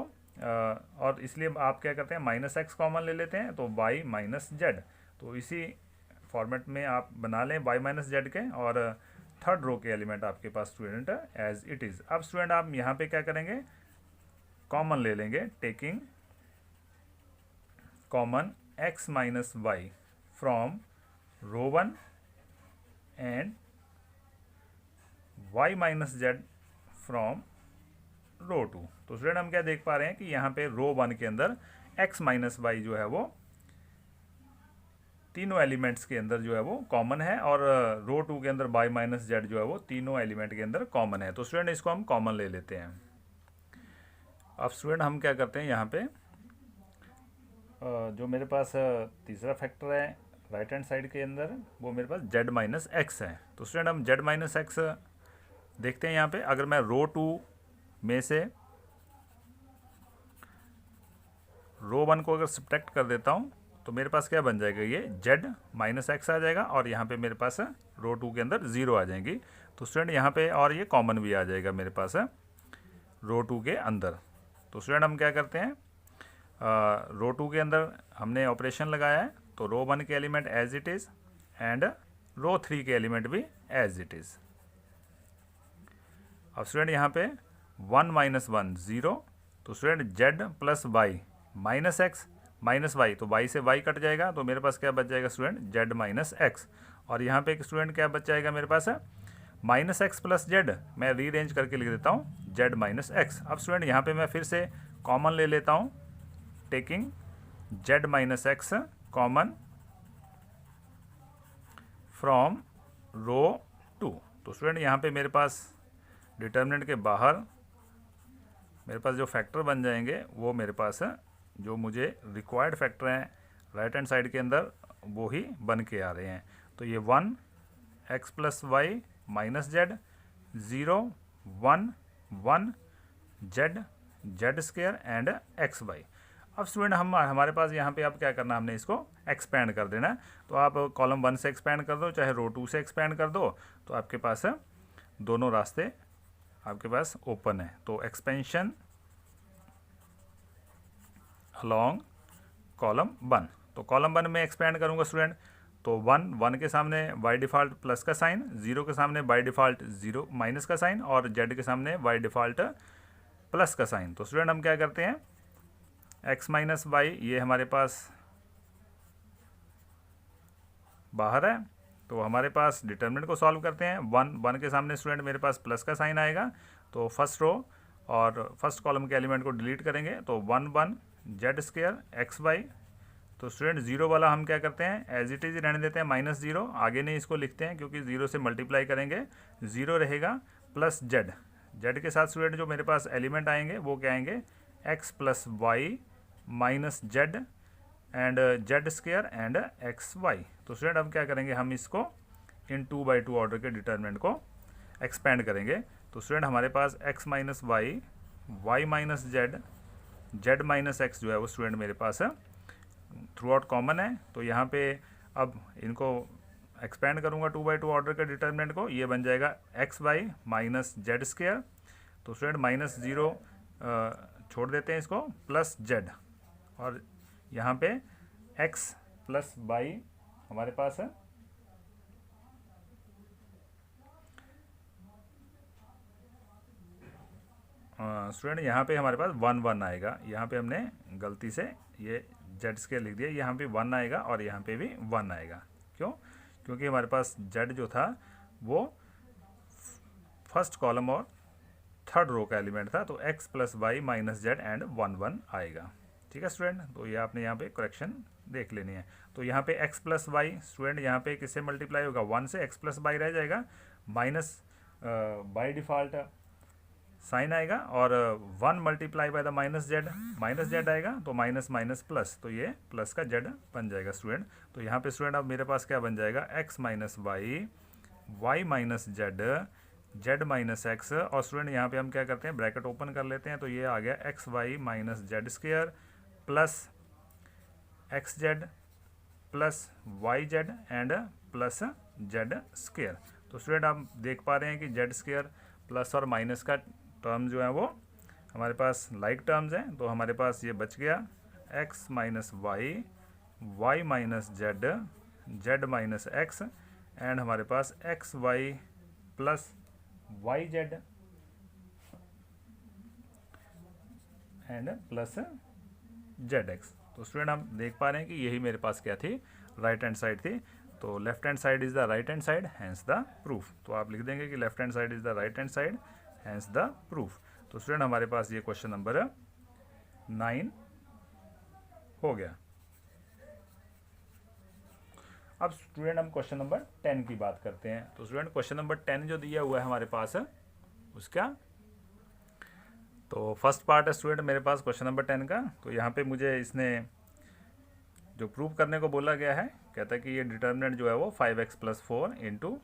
S1: और इसलिए आप क्या करते हैं? माइनस एक्स कॉमन ले लेते हैं, तो y माइनस जेड। तो इसी फॉर्मेट में आप बना लें y माइनस जेड के, और थर्ड रो के एलिमेंट आपके पास स्टूडेंट एज इट इज़। अब स्टूडेंट आप यहाँ पे क्या करेंगे? कॉमन ले लेंगे, taking common x minus y from row 1 and y minus z from row 2। तो स्टूडेंट हम क्या देख पा रहे हैं कि यहाँ पे रो 1 के अंदर x माइनस वाई जो है वो तीनों एलिमेंट्स के अंदर जो है वो कॉमन है, और रो 2 के अंदर y माइनस जेड जो है वो तीनों एलिमेंट के अंदर कॉमन है। तो स्टूडेंट इसको हम कॉमन ले लेते हैं। अब स्टूडेंट हम क्या करते हैं? यहाँ पे जो मेरे पास तीसरा फैक्टर है राइट हैंड साइड के अंदर, वो मेरे पास z माइनस एक्स है। तो स्टूडेंट हम z माइनस एक्स देखते हैं यहाँ पे। अगर मैं रो 2 में से रो 1 को अगर सब्ट्रैक्ट कर देता हूँ तो मेरे पास क्या बन जाएगा, ये जेड माइनस एक्स आ जाएगा और यहाँ पे मेरे पास रो 2 के अंदर 0 आ जाएंगी। तो स्टूडेंट यहाँ पे और ये कॉमन भी आ जाएगा मेरे पास रो 2 के अंदर। तो स्टूडेंट हम क्या करते हैं, रो 2 के अंदर हमने ऑपरेशन लगाया है, तो रो 1 के element as it is and row 3 के एलिमेंट भी एज इट इज़। अब स्टूडेंट यहाँ पे 1 माइनस 1 0, तो student z plus Y minus x minus Y, तो वाई से वाई कट जाएगा, तो मेरे पास क्या बच जाएगा स्टूडेंट, जेड माइनस एक्स। और यहाँ पे एक स्टूडेंट क्या बच जाएगा मेरे पास माइनस एक्स प्लस जेड, मैं रीअरेंज करके लिख देता हूँ जेड माइनस एक्स। अब स्टूडेंट यहाँ पे मैं फिर से कॉमन ले लेता हूँ, taking z minus x common from row 2। तो स्टूडेंट यहाँ पे मेरे पास डिटर्मिनेंट के बाहर मेरे पास जो फैक्टर बन जाएंगे वो मेरे पास जो मुझे रिक्वायर्ड फैक्टर हैं राइट हैंड साइड के अंदर वो ही बन के आ रहे हैं। तो ये 1 X plus Y minus Z 0 1 1 Z Z square and X Y. अब स्टूडेंट हमारे पास यहाँ पे अब क्या करना, हमने इसको एक्सपेंड कर देना। तो आप कॉलम 1 से एक्सपेंड कर दो चाहे रो 2 से एक्सपेंड कर दो, तो आपके पास दोनों रास्ते आपके पास ओपन है। तो एक्सपेंशन अलॉन्ग कॉलम 1, तो कॉलम 1 में एक्सपेंड करूंगा स्टूडेंट, तो 1 के सामने बाय डिफ़ॉल्ट प्लस का साइन, 0 के सामने बाय डिफ़ॉल्ट 0 माइनस का साइन और जेड के सामने बाय डिफ़ॉल्ट प्लस का साइन। तो स्टूडेंट हम क्या करते हैं, x माइनस वाई ये हमारे पास बाहर है, तो हमारे पास डिटर्मिनेंट को सॉल्व करते हैं। 1 के सामने स्टूडेंट मेरे पास प्लस का साइन आएगा, तो फर्स्ट रो और फर्स्ट कॉलम के एलिमेंट को डिलीट करेंगे, तो 1 1 जेड स्क्वायर एक्स वाई। तो स्टूडेंट 0 वाला हम क्या करते हैं, एज इट इज़ रहने देते हैं -0, आगे नहीं इसको लिखते हैं क्योंकि 0 से मल्टीप्लाई करेंगे 0 रहेगा प्लस जेड। जेड के साथ स्टूडेंट जो मेरे पास एलिमेंट आएंगे वो क्या आएंगे, X plus Y minus Z and Z square and X Y. तो स्टूडेंट अब क्या करेंगे, हम इसको इन 2/2 ऑर्डर के डिटर्मिनेंट को एक्सपेंड करेंगे। तो स्टूडेंट हमारे पास x minus Y Y minus Z Z minus X जो है वो स्टूडेंट मेरे पास है थ्रू आउट कॉमन है। तो यहाँ पे अब इनको एक्सपेंड करूँगा 2/2 ऑर्डर के डिटर्मिनेंट को, ये बन जाएगा X Y minus Z square. तो स्टूडेंट -0 छोड़ देते हैं इसको, प्लस जेड, और यहाँ पे x प्लस वाई हमारे पास है स्टूडेंट यहाँ पे हमारे पास 1 1 आएगा। यहाँ पे हमने गलती से ये जेड स्क्वायर लिख दिया, यहाँ पे 1 आएगा और यहाँ पे भी 1 आएगा। क्यों, क्योंकि हमारे पास जेड जो था वो फर्स्ट कॉलम और थर्ड रो का एलिमेंट था, तो x plus Y minus Z and 1 1 आएगा। ठीक है स्टूडेंट, तो ये आपने यहाँ पे करेक्शन देख लेनी है। तो यहाँ पे x प्लस वाई स्टूडेंट यहाँ पे किससे मल्टीप्लाई होगा, 1 से, x प्लस वाई रह जाएगा, माइनस बाई डिफ़ॉल्ट साइन आएगा और 1 multiply by the minus Z आएगा, तो माइनस माइनस प्लस, तो ये प्लस का जेड बन जाएगा स्टूडेंट। तो यहाँ पे स्टूडेंट अब मेरे पास क्या बन जाएगा, x minus Y Y minus Z Z minus X, और स्टूडेंट यहाँ पे हम क्या करते हैं, ब्रैकेट ओपन कर लेते हैं, तो ये आ गया X Y minus Z square plus X Z plus Y Z and plus Z square. तो स्टूडेंट आप देख पा रहे हैं कि जेड स्क्वायर प्लस और माइनस का टर्म जो है वो हमारे पास लाइक टर्म्स हैं, तो हमारे पास ये बच गया x minus Y Y minus Z Z minus x and हमारे पास x y plus Y Z and plus z x. तो स्टूडेंट हम देख पा रहे हैं कि यही मेरे पास क्या थी, राइट हैंड साइड थी। तो left hand side is the right hand side hence the proof. तो आप लिख देंगे कि left hand side is the right hand side hence the proof. तो स्टूडेंट हमारे पास ये क्वेश्चन नंबर 9 हो गया। अब स्टूडेंट हम क्वेश्चन नंबर 10 की बात करते हैं। तो स्टूडेंट क्वेश्चन नंबर 10 जो दिया हुआ है हमारे पास है उसका, तो फर्स्ट पार्ट है स्टूडेंट मेरे पास क्वेश्चन नंबर 10 का। तो यहाँ पे मुझे इसने जो प्रूव करने को बोला गया है, कहता है कि ये डिटर्मिनेंट जो है वो 5x plus 4 into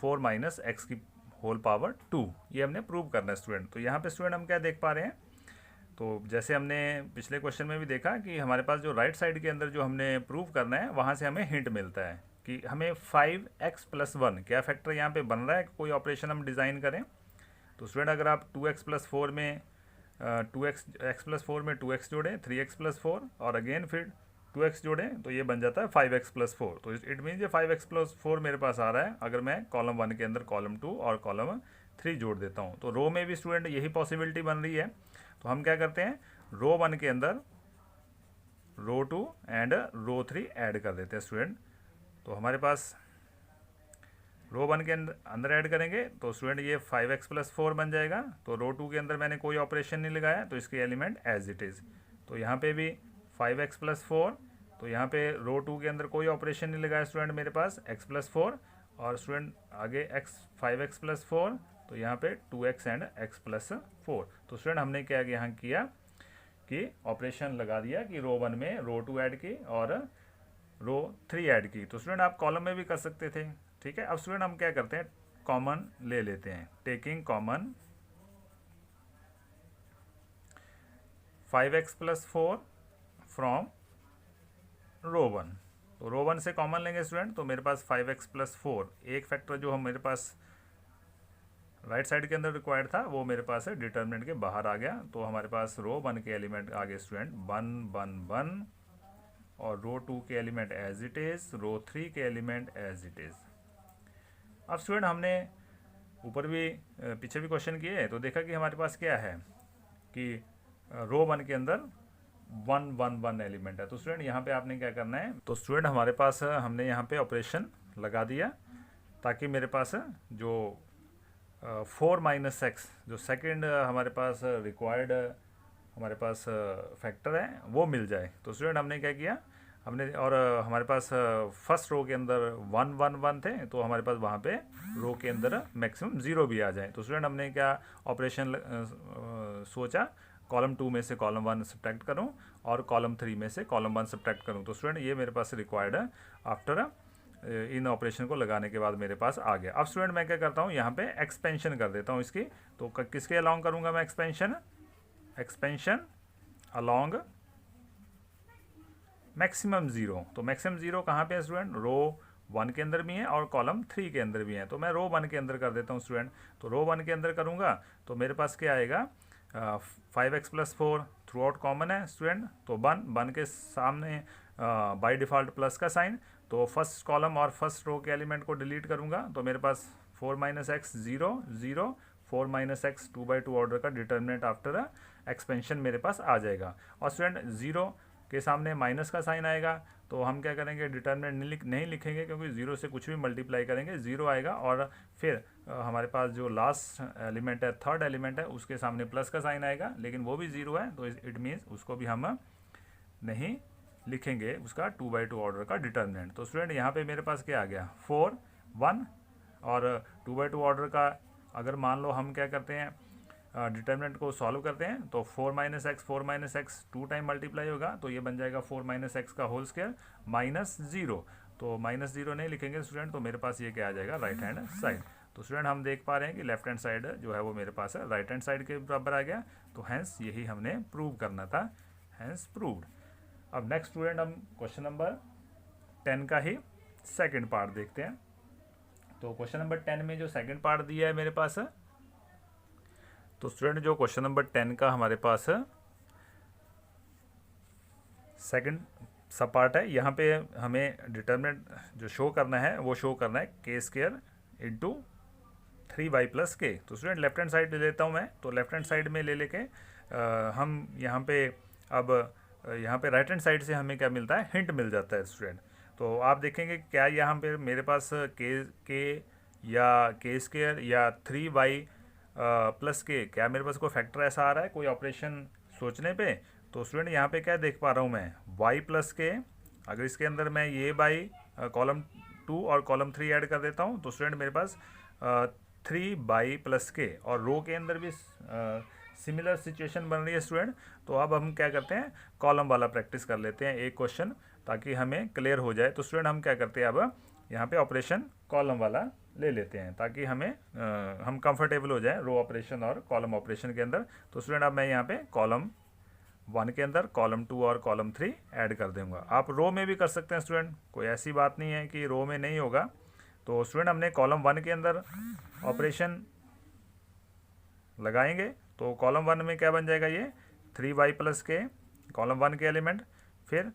S1: 4 minus x की होल पावर 2, ये हमने प्रूव करना है स्टूडेंट। तो यहाँ पे स्टूडेंट हम क्या देख पा रहे हैं, तो जैसे हमने पिछले क्वेश्चन में भी देखा कि हमारे पास जो राइट साइड के अंदर जो हमने प्रूव करना है वहाँ से हमें हिंट मिलता है कि हमें 5x+1 क्या फैक्टर यहाँ पे बन रहा है, कोई ऑपरेशन हम डिज़ाइन करें। तो स्टूडेंट अगर आप 2x+4 में 2x+4 में 2x जोड़ें, 3x+4 और अगेन फिर 2x जोड़ें तो ये बन जाता है 5x+4। तो इट मीन्स ये 5x+4 मेरे पास आ रहा है अगर मैं कॉलम 1 के अंदर कॉलम 2 और कॉलम 3 जोड़ देता हूँ। तो रो में भी स्टूडेंट यही पॉसिबिलिटी बन रही है। तो हम क्या करते हैं, रो 1 के अंदर रो 2 एंड रो 3 ऐड कर देते हैं स्टूडेंट। तो हमारे पास रो 1 के अंदर ऐड करेंगे तो स्टूडेंट ये 5x+4 बन जाएगा। तो रो 2 के अंदर मैंने कोई ऑपरेशन नहीं लगाया तो इसके एलिमेंट एज इट इज़। तो यहाँ पे भी 5x+4, तो यहाँ पे रो 2 के अंदर कोई ऑपरेशन नहीं लगाया स्टूडेंट मेरे पास x+4, और स्टूडेंट आगे 5x+4, तो यहाँ पे 2x एंड x+4। तो स्टूडेंट हमने क्या यहाँ किया कि ऑपरेशन लगा दिया कि रो 1 में रो 2 ऐड की और रो 3 ऐड की। तो स्टूडेंट आप कॉलम में भी कर सकते थे, ठीक है। अब स्टूडेंट हम क्या करते हैं, कॉमन ले लेते हैं, taking common 5x+4 from row 1। तो रो 1 से कॉमन लेंगे स्टूडेंट, तो मेरे पास 5x+4 एक फैक्टर जो हम मेरे पास राइट साइड के अंदर रिक्वायर्ड था वो मेरे पास है डिटर्मिनेंट के बाहर आ गया। तो हमारे पास रो 1 के एलिमेंट आ गए स्टूडेंट 1 1 1, और रो 2 के एलिमेंट एज इट इज़, रो 3 के एलिमेंट एज इट इज़। अब स्टूडेंट हमने ऊपर भी पीछे भी क्वेश्चन किए तो देखा कि हमारे पास क्या है कि रो 1 के अंदर 1 1 1 एलिमेंट है। तो स्टूडेंट यहाँ पे आपने क्या करना है, तो स्टूडेंट हमारे पास हमने यहाँ पे ऑपरेशन लगा दिया ताकि मेरे पास जो 4 - x जो सेकंड हमारे पास रिक्वायर्ड हमारे पास फैक्टर है वो मिल जाए। तो स्टूडेंट हमने क्या किया, हमने और हमारे पास फर्स्ट रो के अंदर 1 1 1 थे तो हमारे पास वहाँ पे रो के अंदर मैक्सिमम 0 भी आ जाए। तो स्टूडेंट हमने क्या ऑपरेशन सोचा, कॉलम 2 में से कॉलम 1 सब्ट्रैक्ट करूँ और कॉलम 3 में से कॉलम 1 सब्ट्रैक्ट करूँ। तो स्टूडेंट ये मेरे पास रिक्वायर्ड है आफ्टर इन ऑपरेशन को लगाने के बाद मेरे पास आ गया। अब स्टूडेंट मैं क्या करता हूँ, यहाँ पे एक्सपेंशन कर देता हूँ इसकी। तो किसके अलॉन्ग करूँगा मैं एक्सपेंशन, एक्सपेंशन अलॉन्ग मैक्सिमम 0। तो मैक्सिमम 0 कहाँ पे है स्टूडेंट, रो 1 के अंदर भी है और कॉलम 3 के अंदर भी है। तो मैं रो 1 के अंदर कर देता हूँ स्टूडेंट। तो रो 1 के अंदर करूँगा तो मेरे पास क्या आएगा, 5x+4 थ्रू आउट कॉमन है स्टूडेंट। तो 1 के सामने बाय डिफ़ॉल्ट प्लस का साइन। तो फर्स्ट कॉलम और फर्स्ट रो के एलिमेंट को डिलीट करूँगा तो मेरे पास 4 - x 0 0, 4 - x 2/2 ऑर्डर का डिटर्मिनेंट आफ्टर एक्सपेंशन मेरे पास आ जाएगा। और स्टूडेंट 0 के सामने माइनस का साइन आएगा तो हम क्या करेंगे, डिटर्मिनेंट नहीं लिखेंगे क्योंकि 0 से कुछ भी मल्टीप्लाई करेंगे 0 आएगा। और फिर हमारे पास जो लास्ट एलिमेंट है, थर्ड एलिमेंट है, उसके सामने प्लस का साइन आएगा लेकिन वो भी 0 है। तो इट मीन्स उसको भी हम नहीं लिखेंगे, उसका 2/2 ऑर्डर का डिटर्मिनेंट। तो स्टूडेंट यहाँ पे मेरे पास क्या आ गया 4 1, और 2/2 ऑर्डर का अगर मान लो हम क्या करते हैं डिटर्मिनेंट को सॉल्व करते हैं तो 4 - x 2 टाइम मल्टीप्लाई होगा तो ये बन जाएगा 4 - x का होल स्क्वायर -0। तो -0 नहीं लिखेंगे स्टूडेंट, तो मेरे पास ये क्या आ जाएगा, राइट हैंड साइड। तो स्टूडेंट हम देख पा रहे हैं कि लेफ्ट हैंड साइड जो है वो मेरे पास है राइट हैंड साइड के बराबर आ गया। तो हैंस यही हमने प्रूव करना था, हैंस प्रूव्ड। अब नेक्स्ट स्टूडेंट हम क्वेश्चन नंबर 10 का ही सेकंड पार्ट देखते हैं। तो क्वेश्चन नंबर 10 में जो सेकंड पार्ट दिया है मेरे पास है, तो स्टूडेंट जो क्वेश्चन नंबर 10 का हमारे पास सेकंड सब पार्ट है, यहाँ पे हमें डिटर्मिनेंट जो शो करना है वो शो करना है k² इंटू 3y + k। तो स्टूडेंट लेफ्ट हैंड साइड ले लेता हूँ मैं। तो लेफ्ट हैंड साइड में ले लेके हम यहाँ पे अब यहाँ पे राइट हैंड साइड से हमें क्या मिलता है, हिंट मिल जाता है स्टूडेंट। तो आप देखेंगे क्या यहाँ पे मेरे पास k या k² या 3y + k, क्या मेरे पास कोई फैक्टर ऐसा आ रहा है कोई ऑपरेशन सोचने पे। तो स्टूडेंट यहाँ पे क्या देख पा रहा हूँ मैं, y + k, अगर इसके अंदर मैं ये बाई कॉलम 2 और कॉलम 3 ऐड कर देता हूँ तो स्टूडेंट मेरे पास 3y + k, और रो के अंदर भी सिमिलर सिचुएशन बन रही है स्टूडेंट। तो अब हम क्या करते हैं, कॉलम वाला प्रैक्टिस कर लेते हैं एक क्वेश्चन ताकि हमें क्लियर हो जाए। तो स्टूडेंट हम क्या करते हैं, अब यहाँ पे ऑपरेशन कॉलम वाला ले लेते हैं ताकि हमें हम कंफर्टेबल हो जाए रो ऑपरेशन और कॉलम ऑपरेशन के अंदर। तो स्टूडेंट अब मैं यहाँ पे कॉलम 1 के अंदर कॉलम 2 और कॉलम 3 ऐड कर दूंगा। आप रो में भी कर सकते हैं स्टूडेंट, कोई ऐसी बात नहीं है कि रो में नहीं होगा। तो स्टूडेंट हमने कॉलम 1 के अंदर ऑपरेशन लगाएंगे, तो कॉलम 1 में क्या बन जाएगा, ये 3y प्लस के, कॉलम 1 के एलिमेंट, फिर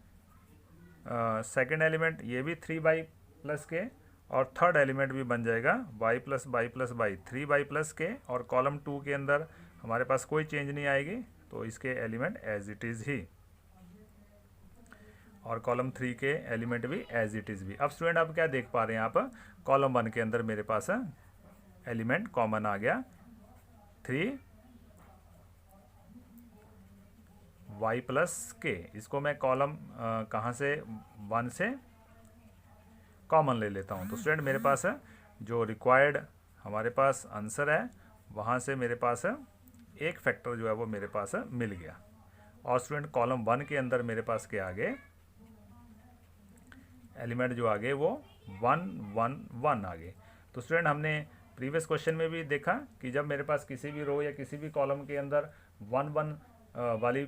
S1: सेकेंड एलिमेंट ये भी 3y प्लस के, और थर्ड एलिमेंट भी बन जाएगा y plus by plus by 3y plus के, और कॉलम 2 के अंदर हमारे पास कोई चेंज नहीं आएगी, तो इसके एलिमेंट एज इट इज़ ही, और कॉलम 3 के एलिमेंट भी एज इट इज़ भी। अब स्टूडेंट आप क्या देख पा रहे हैं, आप कॉलम 1 के अंदर मेरे पास एलिमेंट कॉमन आ गया 3y प्लस के। इसको मैं कॉलम कहाँ से 1 से कॉमन ले लेता हूँ। तो स्टूडेंट मेरे पास जो रिक्वायर्ड हमारे पास आंसर है, वहाँ से मेरे पास एक फैक्टर जो है वो मेरे पास मिल गया। और स्टूडेंट कॉलम 1 के अंदर मेरे पास क्या आ गए, एलिमेंट जो आ गए वो 1 1 1 आ गए। तो स्टूडेंट हमने प्रीवियस क्वेश्चन में भी देखा कि जब मेरे पास किसी भी रो या किसी भी कॉलम के अंदर 1 1 वाली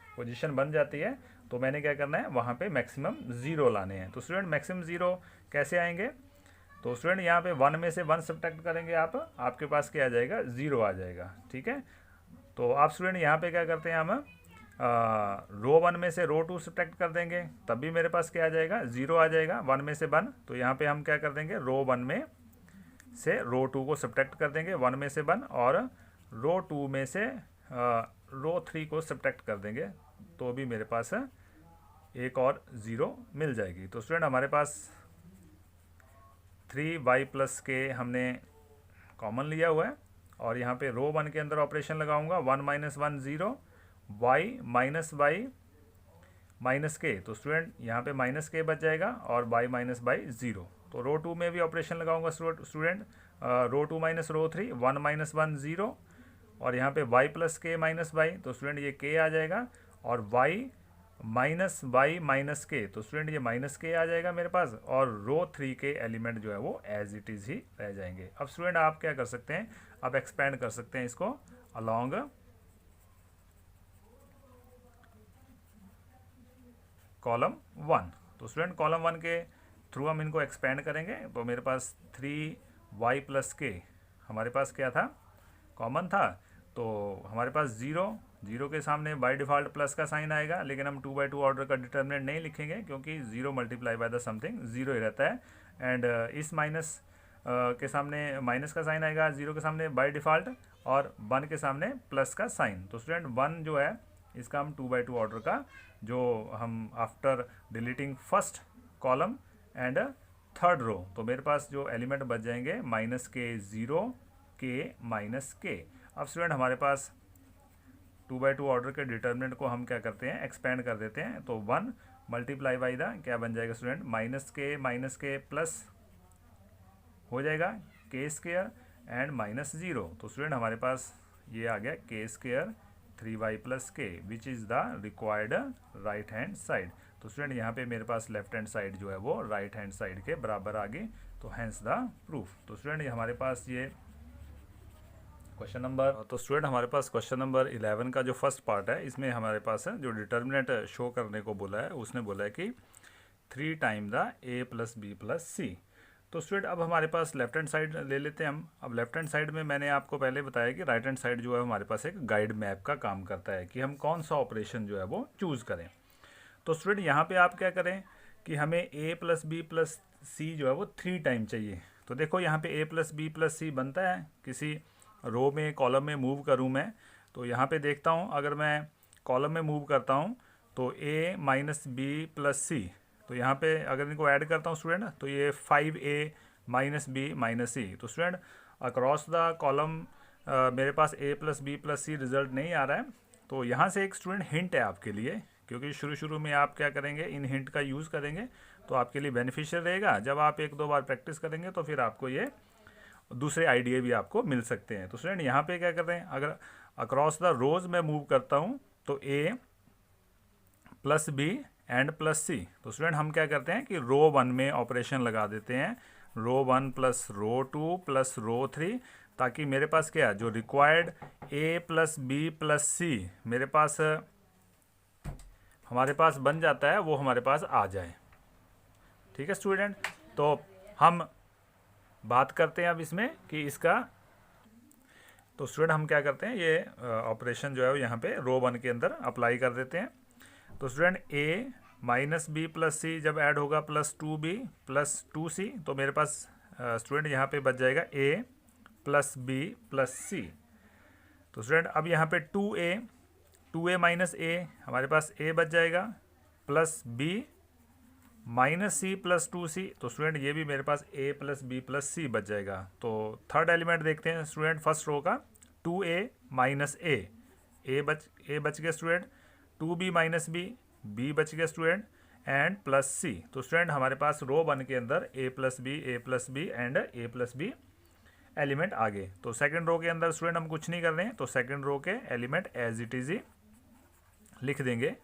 S1: पोजीशन बन जाती है, तो मैंने क्या करना है, वहाँ पे मैक्सिमम 0 लाने हैं। तो स्टूडेंट मैक्सिमम 0 कैसे आएंगे, तो स्टूडेंट यहाँ पे 1 में से 1 सब्ट्रैक्ट करेंगे आप, आपके पास क्या आ जाएगा, 0 आ जाएगा। ठीक है, तो आप स्टूडेंट यहाँ पे क्या करते हैं, हम रो 1 में से रो 2 सब्ट्रैक्ट कर देंगे, तब भी मेरे पास क्या आ जाएगा, 0 आ जाएगा। 1 में से 1, तो यहाँ पे हम क्या कर देंगे, रो 1 में से रो 2 को सब्ट्रैक्ट कर देंगे, 1 में से 1, और रो 2 में से रो 3 को सब्ट्रैक्ट कर देंगे, तो भी मेरे पास एक और 0 मिल जाएगी। तो स्टूडेंट हमारे पास 3y प्लस के हमने कॉमन लिया हुआ है, और यहाँ पे रो 1 के अंदर ऑपरेशन लगाऊंगा 1 minus 1 0, y minus by minus के, तो स्टूडेंट यहाँ पे माइनस के बच जाएगा, और y माइनस बाई 0। तो रो 2 में भी ऑपरेशन लगाऊंगा student, row 2 minus row 3 1 minus 1 0, और यहाँ पे y प्लस के माइनस बाई, तो स्टूडेंट ये k आ जाएगा, और y माइनस बाई माइनस के, तो स्टूडेंट ये माइनस के आ जाएगा मेरे पास, और रो 3 के एलिमेंट जो है वो एज इट इज़ ही रह जाएंगे। अब स्टूडेंट आप क्या कर सकते हैं, आप एक्सपेंड कर सकते हैं इसको अलॉन्ग कॉलम 1। तो स्टूडेंट कॉलम 1 के थ्रू हम इनको एक्सपेंड करेंगे, तो मेरे पास 3y प्लस के हमारे पास क्या था, कॉमन था, तो हमारे पास 0 के सामने बाय डिफ़ॉल्ट प्लस का साइन आएगा, लेकिन हम 2/2 ऑर्डर का डिटर्मिनेंट नहीं लिखेंगे, क्योंकि 0 मल्टीप्लाई बाय द समथिंग 0 ही रहता है। एंड इस माइनस के सामने माइनस का साइन आएगा 0 के सामने बाय डिफ़ॉल्ट, और 1 के सामने प्लस का साइन। तो स्टूडेंट 1 जो है इसका हम 2/2 ऑर्डर का, जो हम after deleting first column and third row, तो मेरे पास जो एलिमेंट बच जाएंगे माइनस के 0 के माइनस के। अब स्टूडेंट हमारे पास 2/2 ऑर्डर के डिटर्मिनेंट को हम क्या करते हैं, एक्सपेंड कर देते हैं। तो 1 मल्टीप्लाई बाई द क्या बन जाएगा स्टूडेंट, माइनस के प्लस हो जाएगा के स्क्वायर एंड माइनस 0। तो स्टूडेंट हमारे पास ये आ गया के स्क्वायर 3y प्लस के, which is the required right hand side. तो स्टूडेंट यहाँ पे मेरे पास लेफ्ट हैंड साइड जो है वो राइट हैंड साइड के बराबर आ गई, तो हैंस द प्रूफ। तो स्टूडेंट हमारे पास ये क्वेश्चन नंबर, तो स्टूडेंट हमारे पास क्वेश्चन नंबर 11 का जो फर्स्ट पार्ट है, इसमें हमारे पास है जो डिटर्मिनेंट शो करने को बोला है, उसने बोला है कि 3 time the a plus B plus c. तो स्टूडेंट अब हमारे पास लेफ्ट हैंड साइड ले लेते हैं हम। अब लेफ्ट हैंड साइड में मैंने आपको पहले बताया कि राइट हैंड साइड जो है हमारे पास एक गाइड मैप का काम करता है, कि हम कौन सा ऑपरेशन जो है वो चूज़ करें। तो स्टूडेंट यहाँ पे आप क्या करें कि हमें a plus B plus c जो है वो 3 टाइम चाहिए। तो देखो यहाँ पे a प्लस बी प्लस सी बनता है, किसी रो में कॉलम में मूव करूँ मैं, तो यहाँ पे देखता हूँ अगर मैं कॉलम में मूव करता हूँ तो a minus B plus c, तो यहाँ पे अगर इनको ऐड करता हूँ स्टूडेंट, तो ये 5a माइनस बी माइनस सी। तो स्टूडेंट अक्रॉस द कॉलम मेरे पास a plus B plus C result नहीं आ रहा है। तो यहाँ से एक स्टूडेंट हिंट है आपके लिए, क्योंकि शुरू में आप क्या करेंगे, इन हिंट का यूज़ करेंगे, तो आपके लिए बेनिफिशियल रहेगा। जब आप 1-2 बार प्रैक्टिस करेंगे तो फिर आपको ये दूसरे आइडिया भी आपको मिल सकते हैं। तो स्टूडेंट यहाँ पे क्या कर रहे हैं, अगर अक्रॉस द रोज मैं मूव करता हूँ तो a plus b and plus c. तो स्टूडेंट हम क्या करते हैं कि रो 1 में ऑपरेशन लगा देते हैं, रो 1 प्लस रो 2 प्लस रो 3, ताकि मेरे पास क्या जो रिक्वायर्ड ए प्लस बी प्लस सी मेरे पास हमारे पास बन जाता है, वो हमारे पास आ जाए। ठीक है स्टूडेंट, तो हम बात करते हैं अब इसमें कि इसका, तो स्टूडेंट हम क्या करते हैं, ये ऑपरेशन जो है यहाँ पे रो 1 के अंदर अप्लाई कर देते हैं। तो स्टूडेंट ए माइनस बी प्लस सी जब ऐड होगा प्लस 2b प्लस 2c, तो मेरे पास स्टूडेंट यहाँ पे बच जाएगा a plus B plus c. तो स्टूडेंट अब यहाँ पे 2a माइनस a हमारे पास a बच जाएगा plus b minus C plus 2c, तो स्टूडेंट ये भी मेरे पास a plus B plus C बच जाएगा। तो थर्ड एलिमेंट देखते हैं स्टूडेंट फर्स्ट रो का, 2a माइनस a बच गया स्टूडेंट, 2b माइनस b बच गया स्टूडेंट, एंड प्लस c। तो स्टूडेंट हमारे पास रो 1 के अंदर a plus b and a plus b element आ गए। तो सेकंड रो के अंदर स्टूडेंट हम कुछ नहीं कर रहे हैं, तो सेकंड रो के एलिमेंट एज इट इज ही लिख देंगे।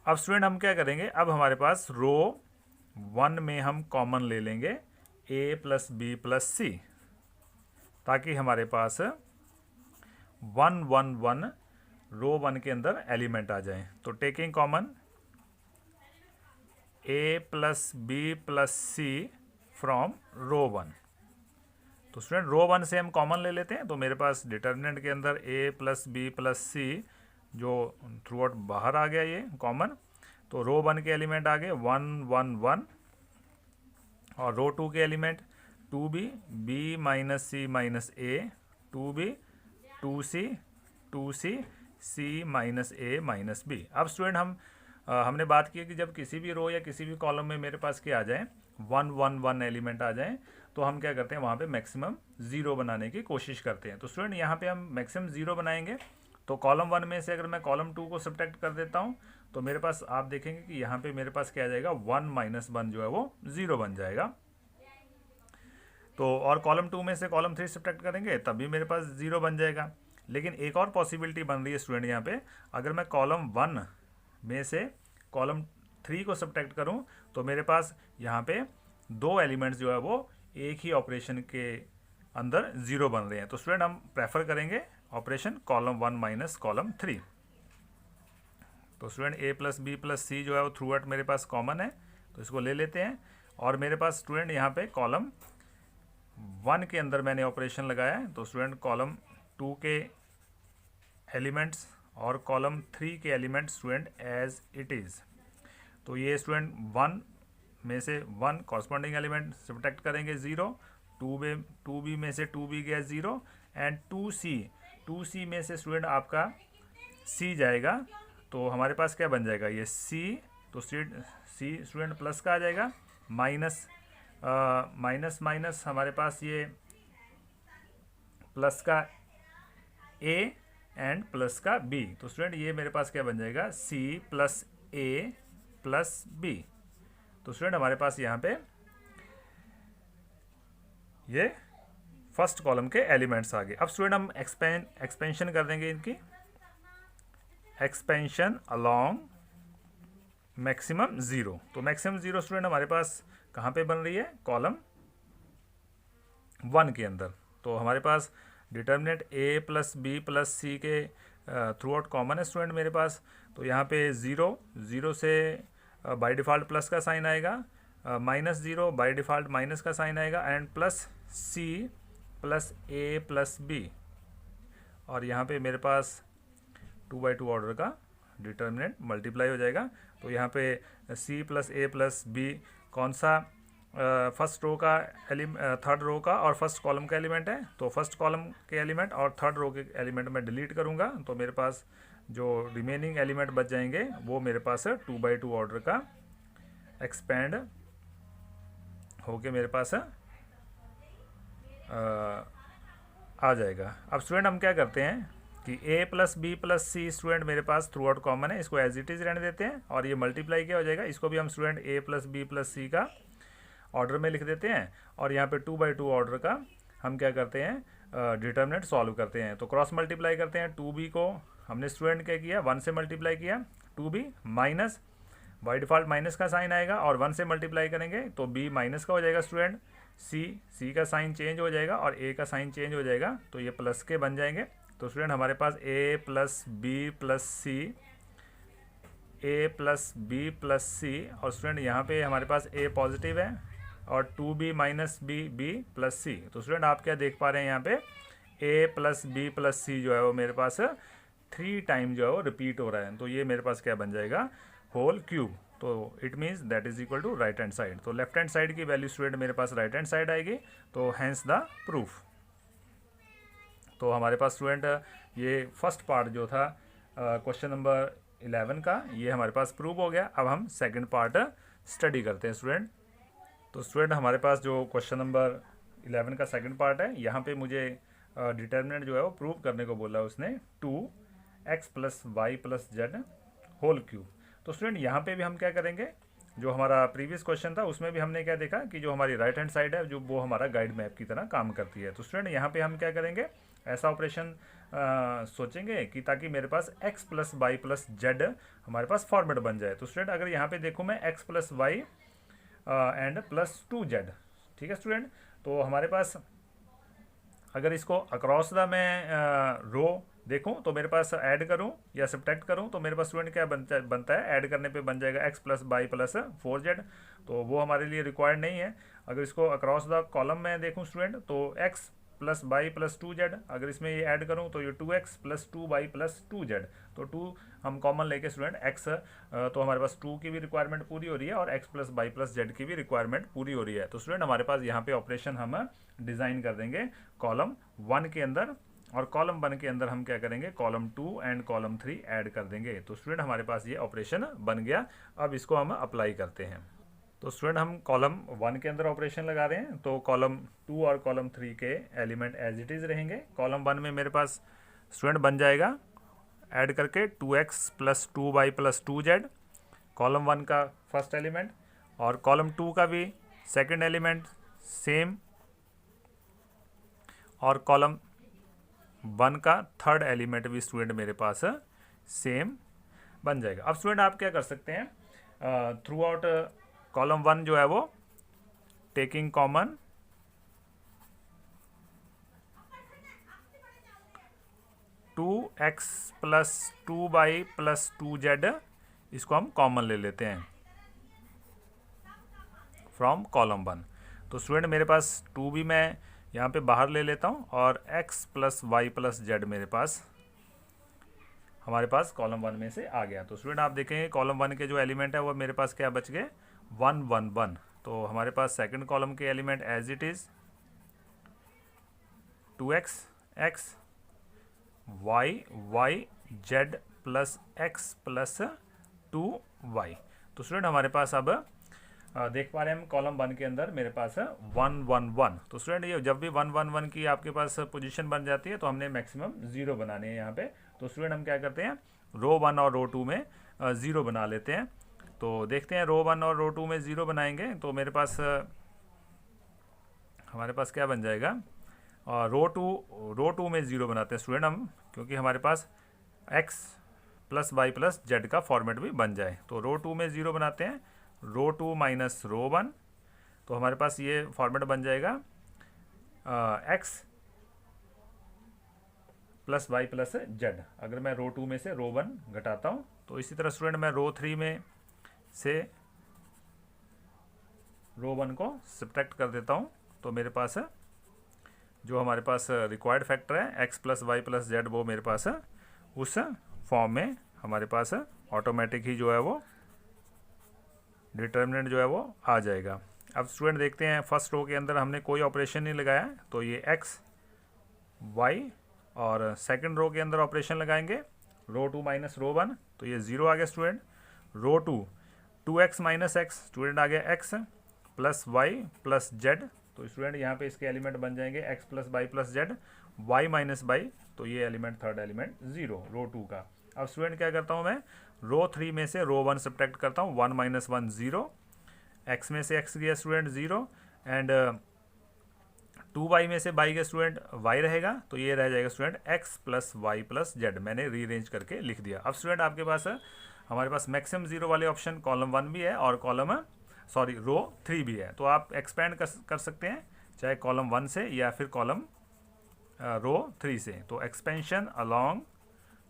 S1: अब स्टूडेंट हम क्या करेंगे, अब हमारे पास रो 1 में हम कॉमन ले लेंगे a प्लस बी प्लस सी, ताकि हमारे पास 1 1 1 रो 1 के अंदर एलिमेंट आ जाए। तो taking common a plus B plus c from row 1, तो स्टूडेंट रो 1 से हम कॉमन ले लेते हैं। तो मेरे पास डिटर्मिनेंट के अंदर a plus B plus c जो थ्रू आउट बाहर आ गया ये कॉमन, तो रो 1 के एलिमेंट आ गए 1 1 1, और रो 2 के element 2b b minus C minus a, 2b 2c 2c c minus a minus b। अब स्टूडेंट हमने बात की कि जब किसी भी रो या किसी भी कॉलम में मेरे पास क्या आ जाए 1 1 1 एलिमेंट आ जाए, तो हम क्या करते हैं वहाँ पे मैक्सिमम 0 बनाने की कोशिश करते हैं। तो स्टूडेंट यहाँ पे हम मैक्सिमम 0 बनाएंगे, तो कॉलम 1 में से अगर मैं कॉलम 2 को सब्ट्रैक्ट कर देता हूँ, तो मेरे पास आप देखेंगे कि यहाँ पे मेरे पास क्या आ जाएगा 1 माइनस 1 जो है वो 0 बन जाएगा। तो और कॉलम 2 में से कॉलम 3 सब्ट्रैक्ट करेंगे तब भी मेरे पास 0 बन जाएगा। लेकिन एक और पॉसिबिलिटी बन रही है स्टूडेंट यहाँ पे, अगर मैं कॉलम 1 में से कॉलम 3 को सब्ट्रैक्ट करूँ, तो मेरे पास यहाँ पे 2 एलिमेंट्स जो है वो एक ही ऑपरेशन के अंदर 0 बन रहे हैं। तो स्टूडेंट हम प्रेफर करेंगे ऑपरेशन कॉलम 1 माइनस कॉलम 3। तो student a plus B plus c जो है वो थ्रू आउट मेरे पास कॉमन है, तो इसको ले लेते हैं। और मेरे पास स्टूडेंट यहाँ पे कॉलम 1 के अंदर मैंने ऑपरेशन लगाया है, तो स्टूडेंट कॉलम 2 के एलिमेंट्स और कॉलम 3 के elements student as it is. तो ये स्टूडेंट 1 में से 1 कॉरस्पॉन्डिंग एलिमेंट सब्ट्रैक्ट करेंगे 0, 2b में से 2b गया 0, एंड 2c में से स्टूडेंट आपका c जाएगा, तो हमारे पास क्या बन जाएगा ये c, तो c स्टूडेंट प्लस का आ जाएगा, माइनस माइनस हमारे पास ये प्लस का a एंड प्लस का b, तो स्टूडेंट ये मेरे पास क्या बन जाएगा c plus a plus b। तो स्टूडेंट हमारे पास यहाँ पे ये फर्स्ट कॉलम के एलिमेंट्स आ गए। अब स्टूडेंट हम एक्सपेंशन कर देंगे इनकी, एक्सपेंशन अलोंग मैक्सिमम 0। तो मैक्सिमम 0 स्टूडेंट हमारे पास कहाँ पे बन रही है, कॉलम 1 के अंदर। तो हमारे पास determinant a plus B plus c के थ्रू आउट कॉमन है स्टूडेंट मेरे पास। तो यहाँ पे 0 से बाय डिफ़ॉल्ट प्लस का साइन आएगा, -0 बाय डिफ़ॉल्ट माइनस का साइन आएगा, and plus c plus a plus b, और यहाँ पे मेरे पास 2/2 ऑर्डर का डिटर्मिनेंट मल्टीप्लाई हो जाएगा। तो यहाँ पे c plus a plus b कौन सा फर्स्ट रो का थर्ड रो का और फर्स्ट कॉलम का एलिमेंट है, तो फर्स्ट कॉलम के एलिमेंट और थर्ड रो के एलिमेंट में डिलीट करूँगा, तो मेरे पास जो रिमेनिंग एलिमेंट बच जाएंगे वो मेरे पास 2/2 ऑर्डर का एक्सपेंड होके मेरे पास आ जाएगा। अब स्टूडेंट हम क्या करते हैं कि a plus B plus C student मेरे पास थ्रू आउट कॉमन है, इसको एज इट इज़ रहने देते हैं, और ये मल्टीप्लाई क्या हो जाएगा, इसको भी हम student a plus B plus c का ऑर्डर में लिख देते हैं, और यहाँ पे 2/2 ऑर्डर का हम क्या करते हैं डिटर्मिनेंट सॉल्व करते हैं। तो क्रॉस मल्टीप्लाई करते हैं, 2b को हमने स्टूडेंट क्या किया 1 से मल्टीप्लाई किया, 2b minus y default minus का साइन आएगा, और 1 से मल्टीप्लाई करेंगे तो b माइनस का हो जाएगा स्टूडेंट, सी का साइन चेंज हो जाएगा और ए का साइन चेंज हो जाएगा, तो ये प्लस के बन जाएंगे। तो स्टूडेंट हमारे पास ए प्लस बी प्लस सी, ए प्लस बी प्लस सी, और स्टूडेंट यहाँ पे हमारे पास ए पॉजिटिव है और 2b minus b b plus c. तो स्टूडेंट आप क्या देख पा रहे हैं यहाँ पे ए प्लस बी प्लस सी जो है वो मेरे पास 3 टाइम जो है वो रिपीट हो रहा है। तो ये मेरे पास क्या बन जाएगा, होल क्यूब। तो it means that is equal to right hand side. तो लेफ्ट हैंड साइड की वैल्यू स्टूडेंट मेरे पास राइट हैंड साइड आएगी, तो हैंस द प्रूफ। तो हमारे पास स्टूडेंट ये फर्स्ट पार्ट जो था क्वेश्चन नंबर 11 का, ये हमारे पास प्रूव हो गया। अब हम सेकंड पार्ट स्टडी करते हैं स्टूडेंट। तो स्टूडेंट हमारे पास जो क्वेश्चन नंबर 11 का सेकंड पार्ट है, यहाँ पे मुझे डिटर्मिनेंट जो है वो प्रूव करने को बोला है उसने, 2x plus Y plus Z whole cube. तो स्टूडेंट यहाँ पे भी हम क्या करेंगे, जो हमारा प्रीवियस क्वेश्चन था उसमें भी हमने क्या देखा कि जो हमारी राइट हैंड साइड है जो वो हमारा गाइड मैप की तरह काम करती है। तो स्टूडेंट यहाँ पे हम क्या करेंगे, ऐसा ऑपरेशन सोचेंगे कि ताकि मेरे पास x plus Y plus Z हमारे पास फॉर्मेट बन जाए। तो स्टूडेंट अगर यहाँ पे देखूँ मैं x plus Y and plus 2z, ठीक है स्टूडेंट। तो हमारे पास अगर इसको अक्रॉस द मैं रो देखूं तो मेरे पास ऐड करूं या सब्ट्रैक्ट करूं तो मेरे पास स्टूडेंट क्या बनता है, ऐड करने पे बन जाएगा x plus Y plus 4z। तो वो हमारे लिए रिक्वायर्ड नहीं है। अगर इसको अक्रॉस द कॉलम में देखूं स्टूडेंट तो x plus Y plus 2z, अगर इसमें ये ऐड करूं तो ये 2x plus 2y plus 2z। तो 2 हम कॉमन लेके स्टूडेंट x, तो हमारे पास 2 की भी रिक्वायरमेंट पूरी हो रही है और x plus Y plus Z की भी रिक्वायरमेंट पूरी हो रही है। तो स्टूडेंट हमारे पास यहाँ पे ऑपरेशन हम डिज़ाइन कर देंगे कॉलम 1 के अंदर, और कॉलम 1 के अंदर हम क्या करेंगे, कॉलम 2 एंड कॉलम 3 ऐड कर देंगे। तो स्टूडेंट हमारे पास ये ऑपरेशन बन गया। अब इसको हम अप्लाई करते हैं। तो स्टूडेंट हम कॉलम 1 के अंदर ऑपरेशन लगा रहे हैं, तो कॉलम 2 और कॉलम 3 के एलिमेंट एज इट इज़ रहेंगे। कॉलम 1 में मेरे पास स्टूडेंट बन जाएगा ऐड करके 2x plus 2y plus 2z, column 1 का फर्स्ट एलिमेंट, और कॉलम 2 का भी सेकंड एलिमेंट सेम, और कॉलम 1 का थर्ड एलिमेंट भी स्टूडेंट मेरे पास सेम बन जाएगा। अब स्टूडेंट आप क्या कर सकते हैं, थ्रू आउट कॉलम 1 जो है वो taking common 2x plus 2y plus 2z, इसको हम कॉमन ले लेते हैं फ्रॉम कॉलम 1। तो स्टूडेंट मेरे पास 2 भी मैं यहाँ पे बाहर ले लेता हूँ और x plus Y plus Z मेरे पास हमारे पास कॉलम 1 में से आ गया। तो स्टूडेंट आप देखेंगे कॉलम 1 के जो एलिमेंट है वो मेरे पास क्या बच गए, 1 1 1। तो हमारे पास सेकंड कॉलम के element as it is 2x x y y z plus x plus 2y। तो स्टूडेंट हमारे पास अब देख पा रहे हैं हम कॉलम 1 के अंदर मेरे पास है 1 1 1। तो स्टूडेंट ये जब भी 1 1 1 की आपके पास पोजीशन बन जाती है तो हमने मैक्सिमम 0 बनाने हैं यहाँ पे। तो स्टूडेंट हम क्या करते हैं, रो 1 और रो 2 में 0 बना लेते हैं। तो देखते हैं रो 1 और रो 2 में 0 बनाएंगे तो मेरे पास हमारे पास क्या बन जाएगा, और रो 2 में 0 बनाते हैं स्टूडेंट हम, क्योंकि हमारे पास x plus Y plus Z का फॉर्मेट भी बन जाए। तो रो 2 में 0 बनाते हैं, रो 2 माइनस रो 1, तो हमारे पास ये फॉर्मेट बन जाएगा x plus Y plus Z. अगर मैं रो 2 में से रो 1 घटाता हूँ तो इसी तरह स्टूडेंट मैं रो 3 में से रो 1 को सब्ट्रैक्ट कर देता हूँ। तो मेरे पास जो हमारे पास रिक्वायर्ड फैक्टर है x plus Y plus Z, वो मेरे पास उस फॉर्म में हमारे पास ऑटोमेटिक ही जो है वो डिटर्मिनेंट जो है वो आ जाएगा। अब स्टूडेंट देखते हैं फर्स्ट रो के अंदर हमने कोई ऑपरेशन नहीं लगाया, तो ये x y, और सेकंड रो के अंदर ऑपरेशन लगाएंगे रो 2 माइनस रो 1, तो ये 0 आ गया student. Row 2x minus x, student आ गया x plus Y plus Z. तो स्टूडेंट यहाँ पे इसके एलिमेंट बन जाएंगे x plus Y plus Z, y minus Y, तो ये एलिमेंट थर्ड एलिमेंट 0 रो 2 का। अब स्टूडेंट क्या करता हूँ मैं, रो 3 में से रो 1 सब्ट्रैक्ट करता हूँ, 1 माइनस 1 0, x में से x गया स्टूडेंट 0, एंड 2y में से y गया स्टूडेंट y रहेगा, तो ये रह जाएगा student x plus Y plus Z. मैंने रीअरेंज करके लिख दिया। अब स्टूडेंट आपके पास हमारे पास मैक्सिमम 0 वाले ऑप्शन कॉलम 1 भी है और कॉलम सॉरी रो 3 भी है, तो आप एक्सपेंड कर सकते हैं चाहे कॉलम 1 से या फिर कॉलम रो 3 से। तो एक्सपेंशन अलोंग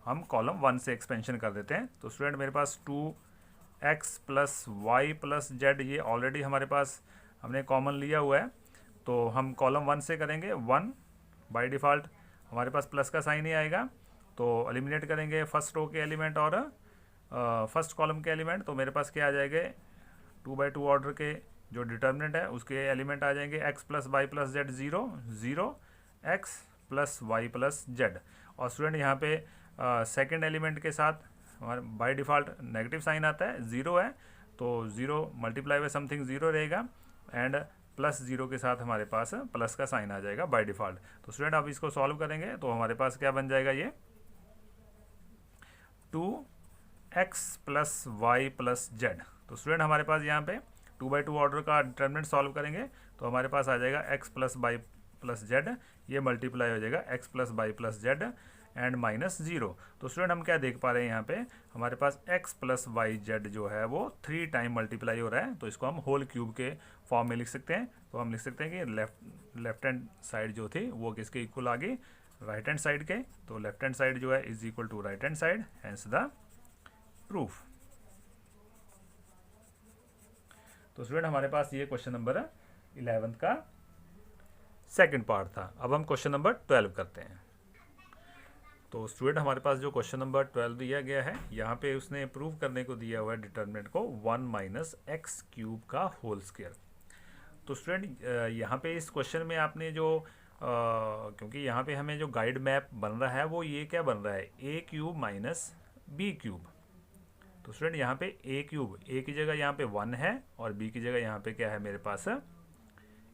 S1: हम कॉलम 1 से एक्सपेंशन कर देते हैं। तो स्टूडेंट मेरे पास 2x plus Y plus Z ये ऑलरेडी हमारे पास हमने कॉमन लिया हुआ है, तो हम कॉलम 1 से करेंगे 1, बाय डिफ़ॉल्ट हमारे पास प्लस का साइन ही आएगा। तो एलिमिनेट करेंगे फर्स्ट रो के एलिमेंट और फर्स्ट कॉलम के एलिमेंट, तो मेरे पास क्या आ जाएंगे 2/2 ऑर्डर के जो डिटर्मिनेंट है उसके एलिमेंट आ जाएंगे x plus Y plus Z 0 0 x plus Y plus Z. और स्टूडेंट यहाँ पे सेकेंड एलिमेंट के साथ हमारे बाय डिफ़ॉल्ट नेगेटिव साइन आता है, 0 है तो 0 मल्टीप्लाई बाय समथिंग 0 रहेगा एंड प्लस 0 के साथ हमारे पास प्लस का साइन आ जाएगा बाय डिफ़ॉल्ट। तो स्टूडेंट अब इसको सॉल्व करेंगे तो हमारे पास क्या बन जाएगा, ये 2x plus Y plus Z. तो स्टूडेंट हमारे पास यहाँ पे 2/2 ऑर्डर का डिटर्मिनेंट सॉल्व करेंगे तो हमारे पास आ जाएगा x plus Y plus Z, ये मल्टीप्लाई हो जाएगा x plus Y plus Z and minus 0। तो स्टूडेंट हम क्या देख पा रहे हैं यहाँ पे हमारे पास x प्लस वाई जेड जो है वो 3 टाइम मल्टीप्लाई हो रहा है, तो इसको हम होल क्यूब के फॉर्म में लिख सकते हैं। तो हम लिख सकते हैं कि लेफ्ट हैंड साइड जो थी वो किसके इक्वल आ गई, राइट हैंड साइड के। तो लेफ्ट हैंड साइड जो है is equal to right hand side, hence the proof. तो स्टूडेंट हमारे पास ये क्वेश्चन नंबर 11 का सेकंड पार्ट था। अब हम क्वेश्चन नंबर 12 करते हैं। तो स्टूडेंट हमारे पास जो क्वेश्चन नंबर 12 दिया गया है यहाँ पे उसने प्रूव करने को दिया हुआ है डिटर्मिनेंट को 1 माइनस एक्स क्यूब का होल स्क्वायर। तो स्टूडेंट यहाँ पे इस क्वेश्चन में आपने जो क्योंकि यहाँ पे हमें जो गाइड मैप बन रहा है वो ये क्या बन रहा है, ए क्यूब माइनस बी क्यूब। तो स्टूडेंट यहाँ पे ए क्यूब, ए की जगह यहाँ पे 1 है और बी की जगह यहाँ पे क्या है मेरे पास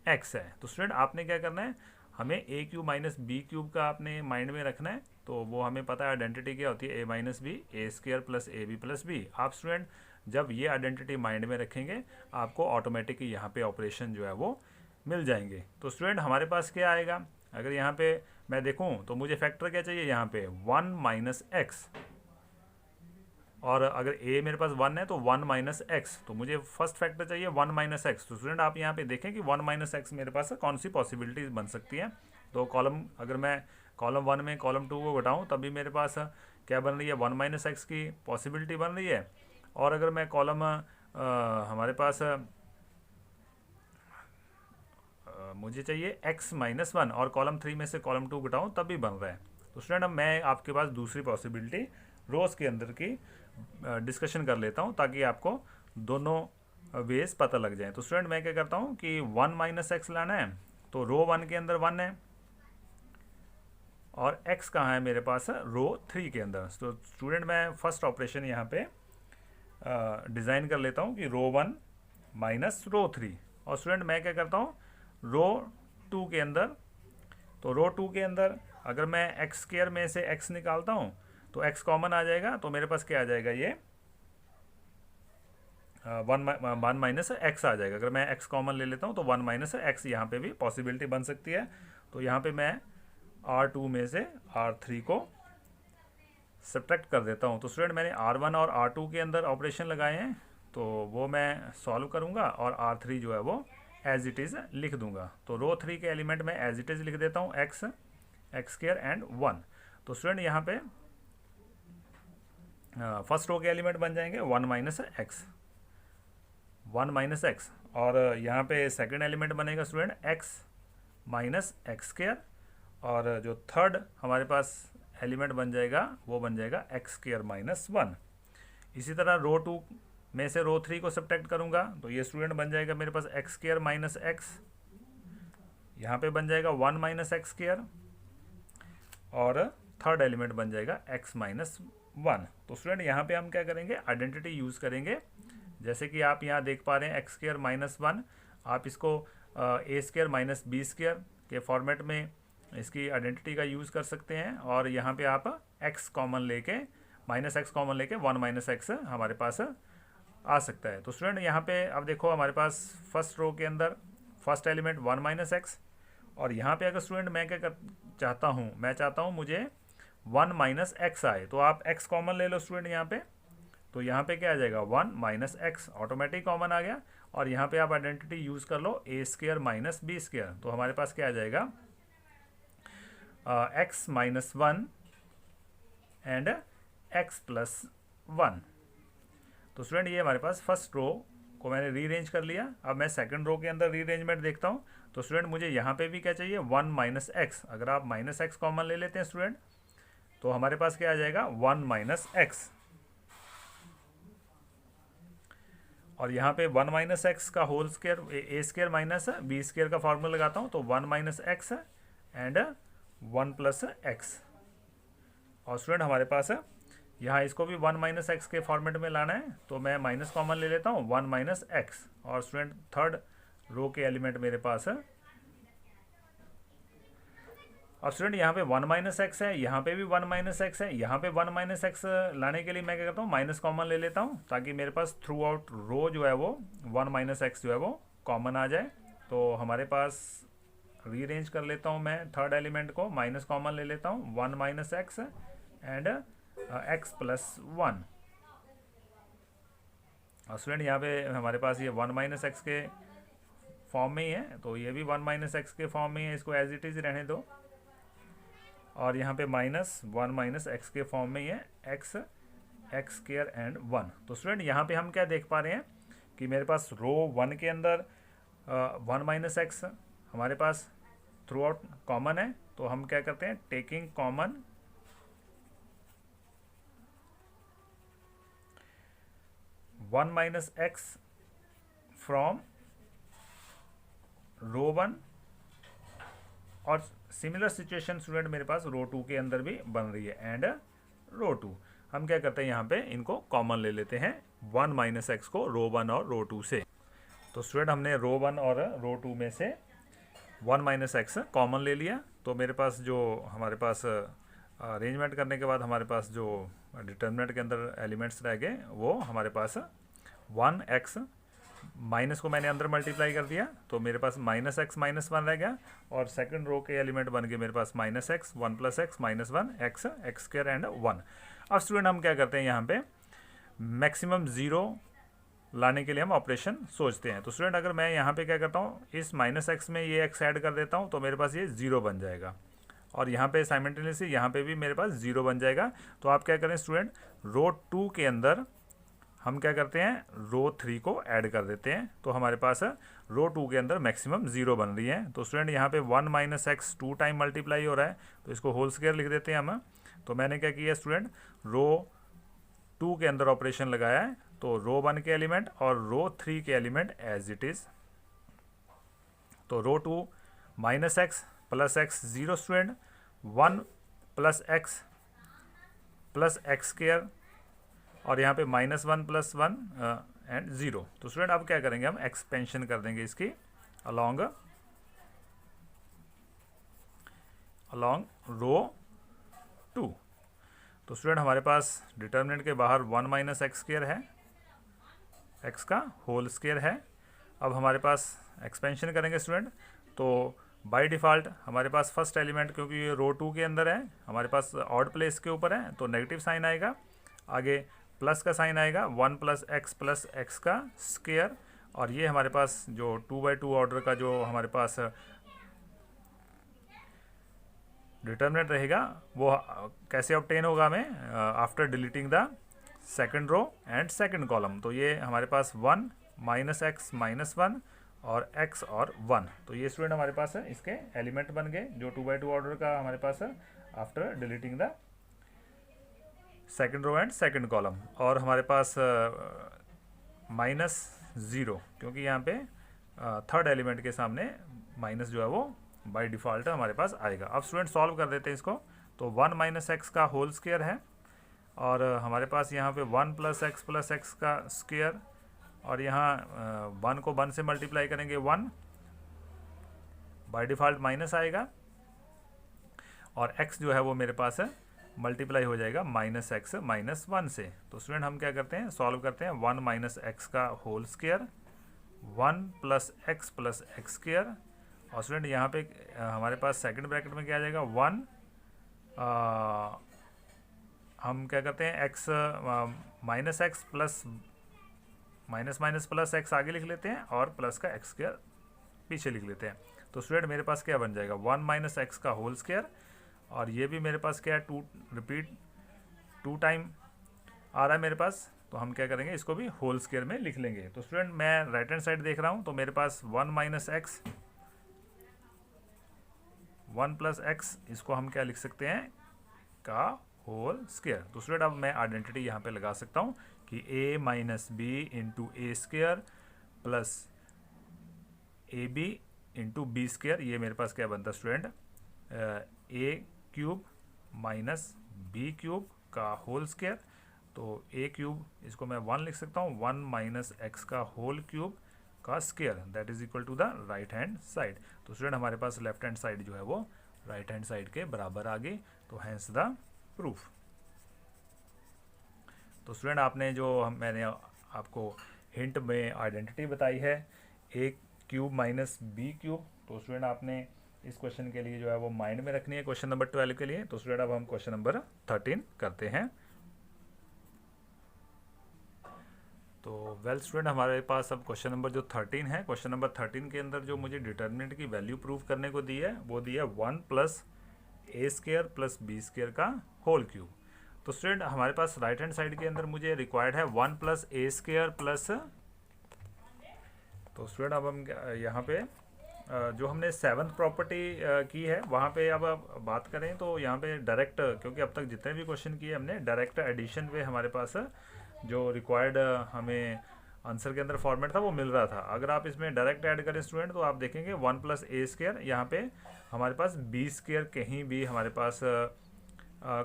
S1: x है। तो स्टूडेंट आपने क्या करना है, हमें ए क्यूब माइनस बी क्यूब का आपने माइंड में रखना है। तो वो हमें पता है आइडेंटिटी क्या होती है, a minus B a square plus A B plus b. आप स्टूडेंट जब ये आइडेंटिटी माइंड में रखेंगे आपको ऑटोमेटिक यहाँ पे ऑपरेशन जो है वो मिल जाएंगे। तो स्टूडेंट हमारे पास क्या आएगा, अगर यहाँ पे मैं देखूँ तो मुझे फैक्टर क्या चाहिए यहाँ पे 1 माइनस एक्स, और अगर a मेरे पास 1 है तो 1 माइनस एक्स, तो मुझे फर्स्ट फैक्टर चाहिए 1 माइनस एक्स। तो स्टूडेंट आप यहाँ पे देखें कि 1 माइनस एक्स मेरे पास कौन सी पॉसिबिलिटीज बन सकती है। तो कॉलम अगर मैं कॉलम 1 में कॉलम 2 को घटाऊँ तभी मेरे पास क्या बन रही है 1 माइनस एक्स की पॉसिबिलिटी बन रही है। और अगर मैं कॉलम हमारे पास मुझे चाहिए x माइनस 1 और कॉलम 3 में से कॉलम 2 घटाऊँ तब भी बन रहा है। तो स्टूडेंट अब मैं आपके पास दूसरी पॉसिबिलिटी रोज के अंदर की डिस्कशन कर लेता हूँ ताकि आपको दोनों वेज पता लग जाए। तो स्टूडेंट मैं क्या करता हूँ कि 1 माइनस एक्स लाना है, तो रो 1 के अंदर 1 है और x कहाँ है मेरे पास रो 3 के अंदर। तो स्टूडेंट मैं फर्स्ट ऑपरेशन यहाँ पे डिज़ाइन कर लेता हूँ कि रो 1 माइनस रो 3। और स्टूडेंट मैं क्या करता हूँ रो 2 के अंदर, तो रो 2 के अंदर अगर मैं एक्स स्क्वायर में से x निकालता हूँ तो x कॉमन आ जाएगा, तो मेरे पास क्या आ जाएगा ये 1 माइनस एक्स आ जाएगा। अगर मैं x कॉमन ले लेता हूँ तो 1 माइनस एक्स यहाँ पे भी पॉसिबिलिटी बन सकती है। तो यहाँ पे मैं R2 में से R3 को सब्ट्रैक्ट कर देता हूँ। तो स्टूडेंट मैंने R1 और R2 के अंदर ऑपरेशन लगाए हैं तो वो मैं सॉल्व करूँगा और R3 जो है वो एज इट इज़ लिख दूंगा। तो रो 3 के एलिमेंट में एज इट इज़ लिख देता हूँ x स्क्वायर एंड 1। तो स्टूडेंट यहाँ पे फर्स्ट रो के एलिमेंट बन जाएंगे 1 माइनस एक्स, 1 माइनस एक्स, और यहाँ पे सेकंड एलिमेंट बनेगा student x minus x square, और जो थर्ड हमारे पास एलिमेंट बन जाएगा वो बन जाएगा x स्क्वायर माइनस 1। इसी तरह रो 2 में से रो 3 को सब्ट्रैक्ट करूँगा तो ये स्टूडेंट बन जाएगा मेरे पास x स्क्वायर माइनस एक्स, यहाँ पे बन जाएगा 1 माइनस एक्स स्क्वायर, और थर्ड एलिमेंट बन जाएगा x माइनस 1। तो स्टूडेंट यहाँ पे हम क्या करेंगे आइडेंटिटी यूज़ करेंगे, जैसे कि आप यहाँ देख पा रहे हैं x स्क्वायर माइनस 1, आप इसको a square minus B square के फॉर्मेट में इसकी आइडेंटिटी का यूज़ कर सकते हैं, और यहाँ पे आप x कॉमन लेके माइनस एक्स कॉमन लेके 1 माइनस एक्स हमारे पास आ सकता है। तो स्टूडेंट यहाँ पे अब देखो हमारे पास फर्स्ट रो के अंदर फर्स्ट एलिमेंट 1 माइनस एक्स, और यहाँ पे अगर स्टूडेंट मैं क्या चाहता हूँ, मैं चाहता हूँ मुझे 1 माइनस एक्स आए, तो आप x कॉमन ले लो स्टूडेंट यहाँ पे, तो यहाँ पे क्या आ जाएगा 1 माइनस एक्स, ऑटोमेटिक कॉमन आ गया। और यहाँ पे आप आइडेंटिटी यूज़ कर लो ए स्क्र माइनस बी स्क्र, तो हमारे पास क्या आ जाएगा x minus 1 and x plus 1। तो स्टूडेंट ये हमारे पास फर्स्ट रो को मैंने रीअरेंज कर लिया। अब मैं सेकंड रो के अंदर रीअरेंजमेंट देखता हूँ। तो स्टूडेंट मुझे यहाँ पे भी क्या चाहिए 1 माइनस एक्स। अगर आप माइनस एक्स कॉमन ले लेते हैं स्टूडेंट, तो हमारे पास क्या आ जाएगा 1 माइनस एक्स। और यहाँ पे 1 माइनस एक्स का होल स्क्वायर, ए स्क्वायर माइनस बी स्क्वायर का फॉर्मूला लगाता हूँ, तो 1 minus x and 1 plus x. और स्टूडेंट हमारे पास यहाँ इसको भी 1 माइनस एक्स के फॉर्मेट में लाना है, तो मैं माइनस कॉमन ले लेता हूँ 1 माइनस एक्स। और स्टूडेंट थर्ड रो के एलिमेंट मेरे पास है। अब स्टूडेंट यहाँ पे 1 माइनस एक्स है, यहाँ पे भी 1 माइनस एक्स है, यहाँ पे 1 माइनस एक्स लाने के लिए मैं क्या करता हूँ माइनस कॉमन ले लेता हूँ, ताकि मेरे पास थ्रू आउट रो जो है वो 1 माइनस एक्स जो है वो कॉमन आ जाए। तो हमारे पास रीअरेंज कर लेता हूँ मैं थर्ड एलिमेंट को, माइनस कॉमन ले लेता हूँ 1 minus x and x plus 1। और स्टूडेंट यहाँ पे हमारे पास ये 1 माइनस एक्स के फॉर्म में ही है, तो ये भी 1 माइनस एक्स के फॉर्म में ही है, इसको एज इट इज़ रहने दो। और यहाँ पे माइनस 1 माइनस एक्स के फॉर्म में ही है, एक्स एक्स स्क्वायर एंड 1। तो स्टूडेंट यहाँ पे हम क्या देख पा रहे हैं कि मेरे पास रो 1 के अंदर 1 माइनस एक्स हमारे पास थ्रू आउट कॉमन है। तो हम क्या करते हैं taking common 1 minus x from row 1। और सिमिलर सिचुएशन स्टूडेंट मेरे पास रो 2 के अंदर भी बन रही है एंड रो 2। हम क्या करते हैं यहाँ पे इनको कॉमन ले लेते हैं 1 माइनस एक्स को रो 1 और रो 2 से। तो स्टूडेंट हमने रो 1 और रो 2 में से 1 माइनस एक्स कॉमन ले लिया। तो मेरे पास जो हमारे पास अरेंजमेंट करने के बाद हमारे पास जो डिटर्मिनेंट के अंदर एलिमेंट्स रह गए वो हमारे पास 1 एक्स, माइनस को मैंने अंदर मल्टीप्लाई कर दिया, तो मेरे पास माइनस एक्स माइनस 1 रह गया। और सेकंड रो के एलिमेंट बन गए मेरे पास minus x 1 plus x minus 1 x x square and 1। अब स्टूडेंट हम क्या करते हैं यहाँ पे मैक्सिमम ज़ीरो लाने के लिए हम ऑपरेशन सोचते हैं। तो स्टूडेंट अगर मैं यहाँ पे क्या करता हूँ इस माइनस एक्स में ये एक्स ऐड कर देता हूँ, तो मेरे पास ये 0 बन जाएगा। और यहाँ पे साइमल्टेनियसली यहाँ पे भी मेरे पास 0 बन जाएगा। तो आप क्या करें स्टूडेंट रो 2 के अंदर हम क्या करते हैं रो 3 को ऐड कर देते हैं, तो हमारे पास रो 2 के अंदर मैक्सिमम 0 बन रही है। तो स्टूडेंट यहाँ पे 1 माइनस एक्स 2 टाइम मल्टीप्लाई हो रहा है, तो इसको होल स्क्वायर लिख देते हैं हम। तो मैंने क्या किया स्टूडेंट रो 2 के अंदर ऑपरेशन लगाया है, तो रो 1 के एलिमेंट और रो 3 के एलिमेंट एज इट इज़। तो row 2 minus x plus X 0 student, 1 plus X square, और यहाँ पे माइनस 1 प्लस 1 एंड 0। तो स्टूडेंट अब क्या करेंगे हम एक्सपेंशन कर देंगे इसकी अलॉन्ग रो 2। तो स्टूडेंट हमारे पास डिटर्मिनेंट के बाहर 1 माइनस एक्स स्क्वायर है, एक्स का होल स्क्वायर है। अब हमारे पास एक्सपेंशन करेंगे स्टूडेंट, तो बाय डिफ़ॉल्ट हमारे पास फर्स्ट एलिमेंट क्योंकि ये रो 2 के अंदर है हमारे पास ऑड प्लेस के ऊपर है, तो नेगेटिव साइन आएगा, आगे प्लस का साइन आएगा 1 प्लस एक्स का स्क्वायर। और ये हमारे पास जो 2/2 ऑर्डर का जो हमारे पास डिटर्मिनेंट रहेगा वो कैसे ऑब्टेन होगा हमें after deleting the second row and second column. तो ये हमारे पास 1 माइनस एक्स माइनस 1 और x और 1। तो ये स्टूडेंट हमारे पास है इसके एलिमेंट बन गए जो 2/2 ऑर्डर का हमारे पास है after deleting the second row and second column. और हमारे पास -0 क्योंकि यहाँ पे थर्ड एलिमेंट के सामने माइनस जो है वो बाय डिफ़ॉल्ट हमारे पास आएगा। अब स्टूडेंट सॉल्व कर देते हैं इसको, तो 1 माइनस एक्स का होल स्क्वायर है और हमारे पास यहाँ पे 1 प्लस एक्स का स्क्वायर, और यहाँ 1 को 1 से मल्टीप्लाई करेंगे 1, बाय डिफ़ॉल्ट माइनस आएगा, और x जो है वो मेरे पास है मल्टीप्लाई हो जाएगा -x -1 से। तो स्टूडेंट हम क्या करते हैं सॉल्व करते हैं 1 माइनस एक्स का whole square 1 plus X square, और स्टूडेंट यहाँ पे हमारे पास सेकंड ब्रैकेट में क्या आ जाएगा 1 हम क्या करते हैं x minus x plus minus minus plus x आगे लिख लेते हैं और प्लस का एक्स स्क्वायर पीछे लिख लेते हैं। तो स्टूडेंट मेरे पास क्या बन जाएगा 1 माइनस एक्स का होल स्क्वायर, और ये भी मेरे पास क्या है 2 रिपीट 2 टाइम आ रहा है मेरे पास, तो हम क्या करेंगे इसको भी होल स्क्वायर में लिख लेंगे। तो स्टूडेंट मैं राइट हैंड साइड देख रहा हूँ, तो मेरे पास 1 माइनस एक्स 1 प्लस एक्स, इसको हम क्या लिख सकते हैं का होल स्क्वायर। तो स्टूडेंट अब मैं आइडेंटिटी यहाँ पे लगा सकता हूँ कि a minus B into a square plus A b into b square, ये मेरे पास क्या बनता है student a cube minus B cube का होल स्क्वायर। तो ए क्यूब इसको मैं 1 लिख सकता हूँ, 1 माइनस एक्स का होल क्यूब का square, that is equal to the right hand side. तो स्टूडेंट हमारे पास लेफ्ट हैंड साइड जो है वो राइट हैंड साइड के बराबर आ गई, तो हैंस द प्रूफ। तो स्टूडेंट आपने जो मैंने आपको हिंट में आइडेंटिटी बताई है ए क्यूब माइनस बी क्यूब, तो स्टूडेंट आपने इस क्वेश्चन के लिए जो है वो माइंड में रखनी है क्वेश्चन नंबर 12 के लिए। तो स्टूडेंट अब हम क्वेश्चन नंबर 13 करते हैं। तो वेल स्टूडेंट हमारे पास अब क्वेश्चन नंबर जो 13 है, क्वेश्चन नंबर 13 के अंदर जो मुझे डिटर्मिनेंट की वैल्यू प्रूव करने को दी है वो दी है 1 plus a square plus b square का होल क्यूब। तो स्टूडेंट हमारे पास राइट हैंड साइड के अंदर मुझे रिक्वायर्ड है 1 प्लस ए स्क्वायर प्लस, तो स्टूडेंट अब हम यहाँ पे जो हमने 7th प्रॉपर्टी की है वहाँ पे अब बात करें तो यहाँ पे डायरेक्ट, क्योंकि अब तक जितने भी क्वेश्चन किए हमने डायरेक्ट एडिशन पे हमारे पास जो रिक्वायर्ड हमें आंसर के अंदर फॉर्मेट था वो मिल रहा था। अगर आप इसमें डायरेक्ट ऐड करें स्टूडेंट तो आप देखेंगे 1 प्लस ए स्क्वायर, यहाँ पे हमारे पास बी स्क्वायर कहीं भी हमारे पास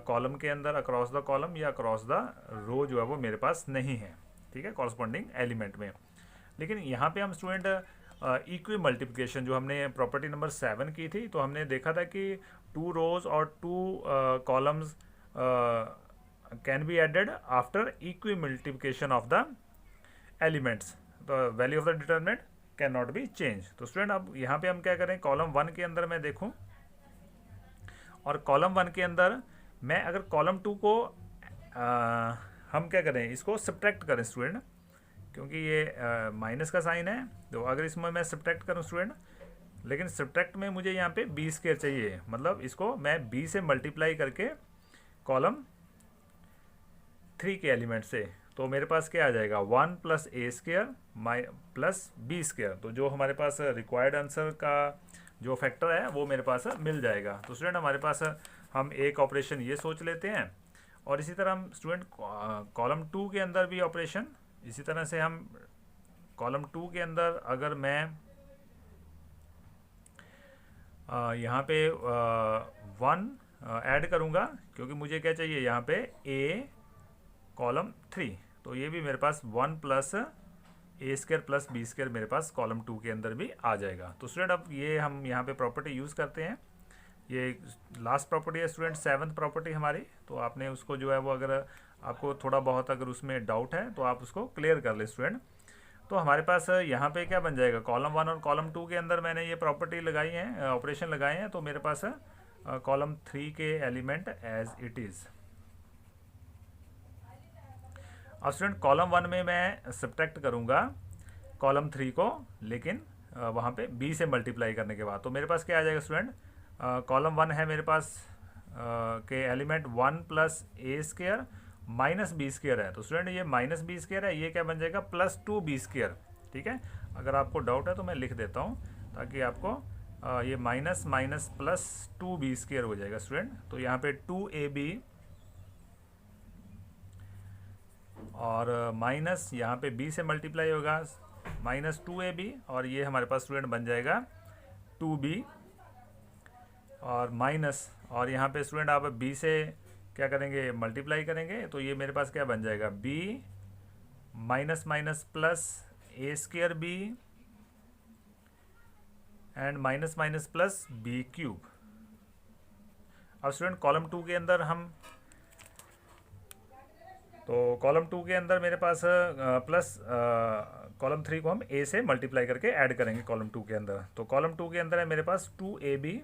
S1: कॉलम के अंदर अक्रॉस द कॉलम या अक्रॉस द रो जो है वो मेरे पास नहीं है, ठीक है, कॉरस्पॉन्डिंग एलिमेंट में। लेकिन यहाँ पे हम स्टूडेंट इक्वी मल्टीप्लिकेशन जो हमने प्रॉपर्टी नंबर 7 की थी, तो हमने देखा था कि 2 रोज और 2 columns can be added after equi multiplication of the elements, the value of the determinant can not be change. तो स्टूडेंट अब यहाँ पे हम क्या करें, कॉलम 1 के अंदर मैं देखूँ और कॉलम 1 के अंदर मैं अगर कॉलम 2 को हम क्या करें इसको सब्ट्रैक्ट करें स्टूडेंट, क्योंकि ये माइनस का साइन है, तो अगर इसमें मैं सब्ट्रैक्ट करूँ स्टूडेंट, लेकिन सब्ट्रैक्ट में मुझे यहाँ पे बी स्क्वायर चाहिए, मतलब इसको मैं बी से मल्टीप्लाई करके कॉलम 3 के एलिमेंट से, तो मेरे पास क्या आ जाएगा 1 plus a square plus b square. तो जो हमारे पास रिक्वायर्ड आंसर का जो फैक्टर है वो मेरे पास मिल जाएगा। तो स्टूडेंट हमारे पास हम एक ऑपरेशन ये सोच लेते हैं, और इसी तरह हम स्टूडेंट कॉलम 2 के अंदर भी ऑपरेशन इसी तरह से हम कॉलम 2 के अंदर अगर मैं यहाँ पे 1 ऐड करूँगा, क्योंकि मुझे क्या चाहिए यहाँ पे ए कॉलम 3, तो ये भी मेरे पास 1 plus a square plus b square मेरे पास कॉलम 2 के अंदर भी आ जाएगा। तो स्टूडेंट अब ये हम यहाँ पे प्रॉपर्टी यूज़ करते हैं, ये लास्ट प्रॉपर्टी है स्टूडेंट 7th प्रॉपर्टी हमारी, तो आपने उसको जो है वो अगर आपको थोड़ा बहुत अगर उसमें डाउट है तो आप उसको क्लियर कर ले स्टूडेंट। तो हमारे पास यहाँ पे क्या बन जाएगा, कॉलम 1 और कॉलम 2 के अंदर मैंने ये प्रॉपर्टी लगाई है, ऑपरेशन लगाए हैं, तो मेरे पास कॉलम 3 के एलिमेंट एज इट इज़। अब स्टूडेंट कॉलम 1 में मैं सब्ट्रैक्ट करूँगा कॉलम 3 को, लेकिन वहाँ पे बी से मल्टीप्लाई करने के बाद, तो मेरे पास क्या आ जाएगा स्टूडेंट, कॉलम 1 है मेरे पास के element 1 plus a square minus B square है, तो स्टूडेंट ये माइनस बी स्क्वायर है, ये क्या बन जाएगा प्लस 2 बी स्क्वायर, ठीक है। अगर आपको डाउट है तो मैं लिख देता हूँ ताकि आपको ये minus minus plus 2 b square हो जाएगा स्टूडेंट। तो यहाँ पे 2ab और माइनस यहाँ पे b से मल्टीप्लाई होगा माइनस 2ab, और ये हमारे पास स्टूडेंट बन जाएगा 2b और माइनस, और यहाँ पे स्टूडेंट आप b से क्या करेंगे मल्टीप्लाई करेंगे, तो ये मेरे पास क्या बन जाएगा b minus minus plus a square b and minus minus plus b cube. अब स्टूडेंट कॉलम 2 के अंदर हम, तो कॉलम 2 के अंदर मेरे पास प्लस कॉलम 3 को हम a से मल्टीप्लाई करके ऐड करेंगे कॉलम 2 के अंदर। तो कॉलम 2 के अंदर है मेरे पास 2ab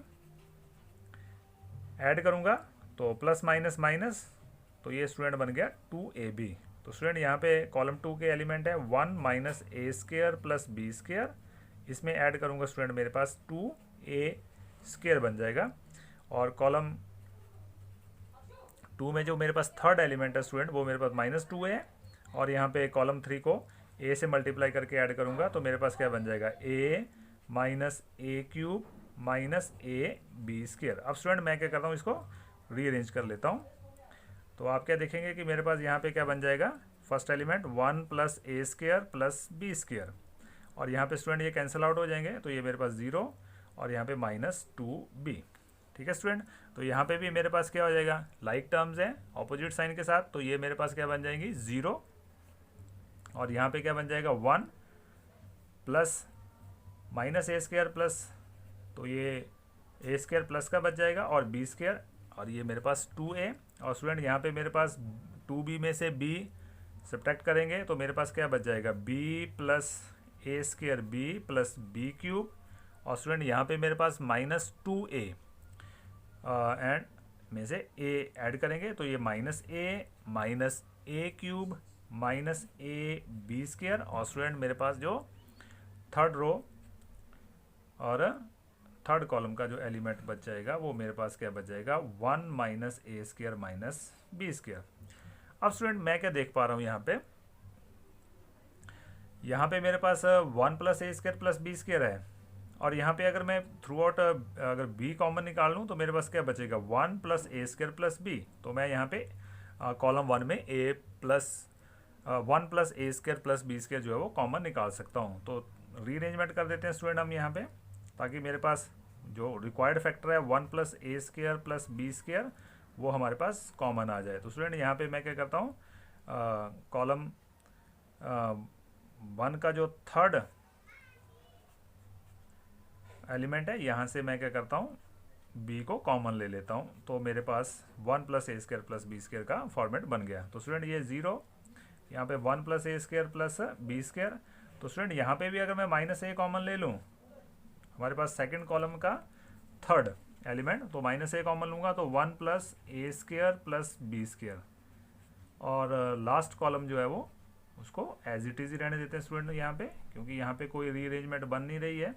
S1: ऐड करूँगा, तो प्लस माइनस माइनस तो ये स्टूडेंट बन गया 2ab। तो स्टूडेंट यहाँ पे कॉलम 2 के एलिमेंट है 1 minus a square plus B square, इसमें ऐड करूँगा स्टूडेंट मेरे पास 2a स्क्र बन जाएगा। और कॉलम 2 में जो मेरे पास थर्ड एलिमेंट है स्टूडेंट वो मेरे पास -2a है, और यहाँ पे कॉलम 3 को a से मल्टीप्लाई करके ऐड करूँगा तो मेरे पास क्या बन जाएगा a minus a cube minus A b square. अब स्टूडेंट मैं क्या करता हूँ, इसको रीअरेंज कर लेता हूँ। तो आप क्या देखेंगे कि मेरे पास यहाँ पे क्या बन जाएगा, first element 1 plus a square plus B square, और यहाँ पे स्टूडेंट ये कैंसिल आउट हो जाएंगे तो ये मेरे पास 0 और यहाँ पे -2b। ठीक है स्टूडेंट, तो यहाँ पे भी मेरे पास क्या हो जाएगा, लाइक टर्म्स हैं ऑपोजिट साइन के साथ, तो ये मेरे पास क्या बन जाएंगी 0, और यहाँ पे क्या बन जाएगा 1 plus minus a square plus, तो ये ए स्क्र प्लस का बच जाएगा और बी स्क्र, और ये मेरे पास 2a। और स्टूडेंट यहाँ पे मेरे पास 2b में से b सब्ट्रैक्ट करेंगे तो मेरे पास क्या बच जाएगा b plus a square b plus b cube, और स्टूडेंट यहाँ पे मेरे पास -2a एंड में से a ऐड करेंगे तो ये -a minus a cube minus A b square, और स्टूडेंट मेरे पास जो थर्ड रो और थर्ड कॉलम का जो एलिमेंट बच जाएगा वो मेरे पास क्या बच जाएगा 1 minus a square minus B square. अब स्टूडेंट मैं क्या देख पा रहा हूँ, यहाँ पे मेरे पास 1 plus a square plus B square है, और यहाँ पे अगर मैं थ्रू आउट अगर b कॉमन निकाल लूँ तो मेरे पास क्या बचेगा 1 plus a square plus B. तो मैं यहाँ पे कॉलम 1 में 1 plus a square plus B square जो है वो कॉमन निकाल सकता हूँ। तो रीअरेंजमेंट कर देते हैं स्टूडेंट हम यहाँ पे, ताकि मेरे पास जो रिक्वायर्ड फैक्टर है 1 plus a square plus B square वो हमारे पास कॉमन आ जाए। तो स्टूडेंट यहाँ पे मैं क्या करता हूँ, कॉलम 1 का जो थर्ड एलिमेंट है यहाँ से मैं क्या करता हूँ b को कॉमन ले लेता हूँ, तो मेरे पास 1 plus a square plus B square का फॉर्मेट बन गया। तो स्टूडेंट ये 0, यहाँ पे 1 plus a square plus B square, तो स्टूडेंट यहाँ पे भी अगर मैं -a कॉमन ले लूँ, हमारे पास सेकंड कॉलम का थर्ड एलिमेंट, तो -a कॉमन लूँगा तो 1 plus a square plus B square, और लास्ट कॉलम जो है वो उसको एज इट इज ही रहने देते हैं स्टूडेंट यहाँ पे, क्योंकि यहाँ पे कोई रीअरेंजमेंट बन नहीं रही है।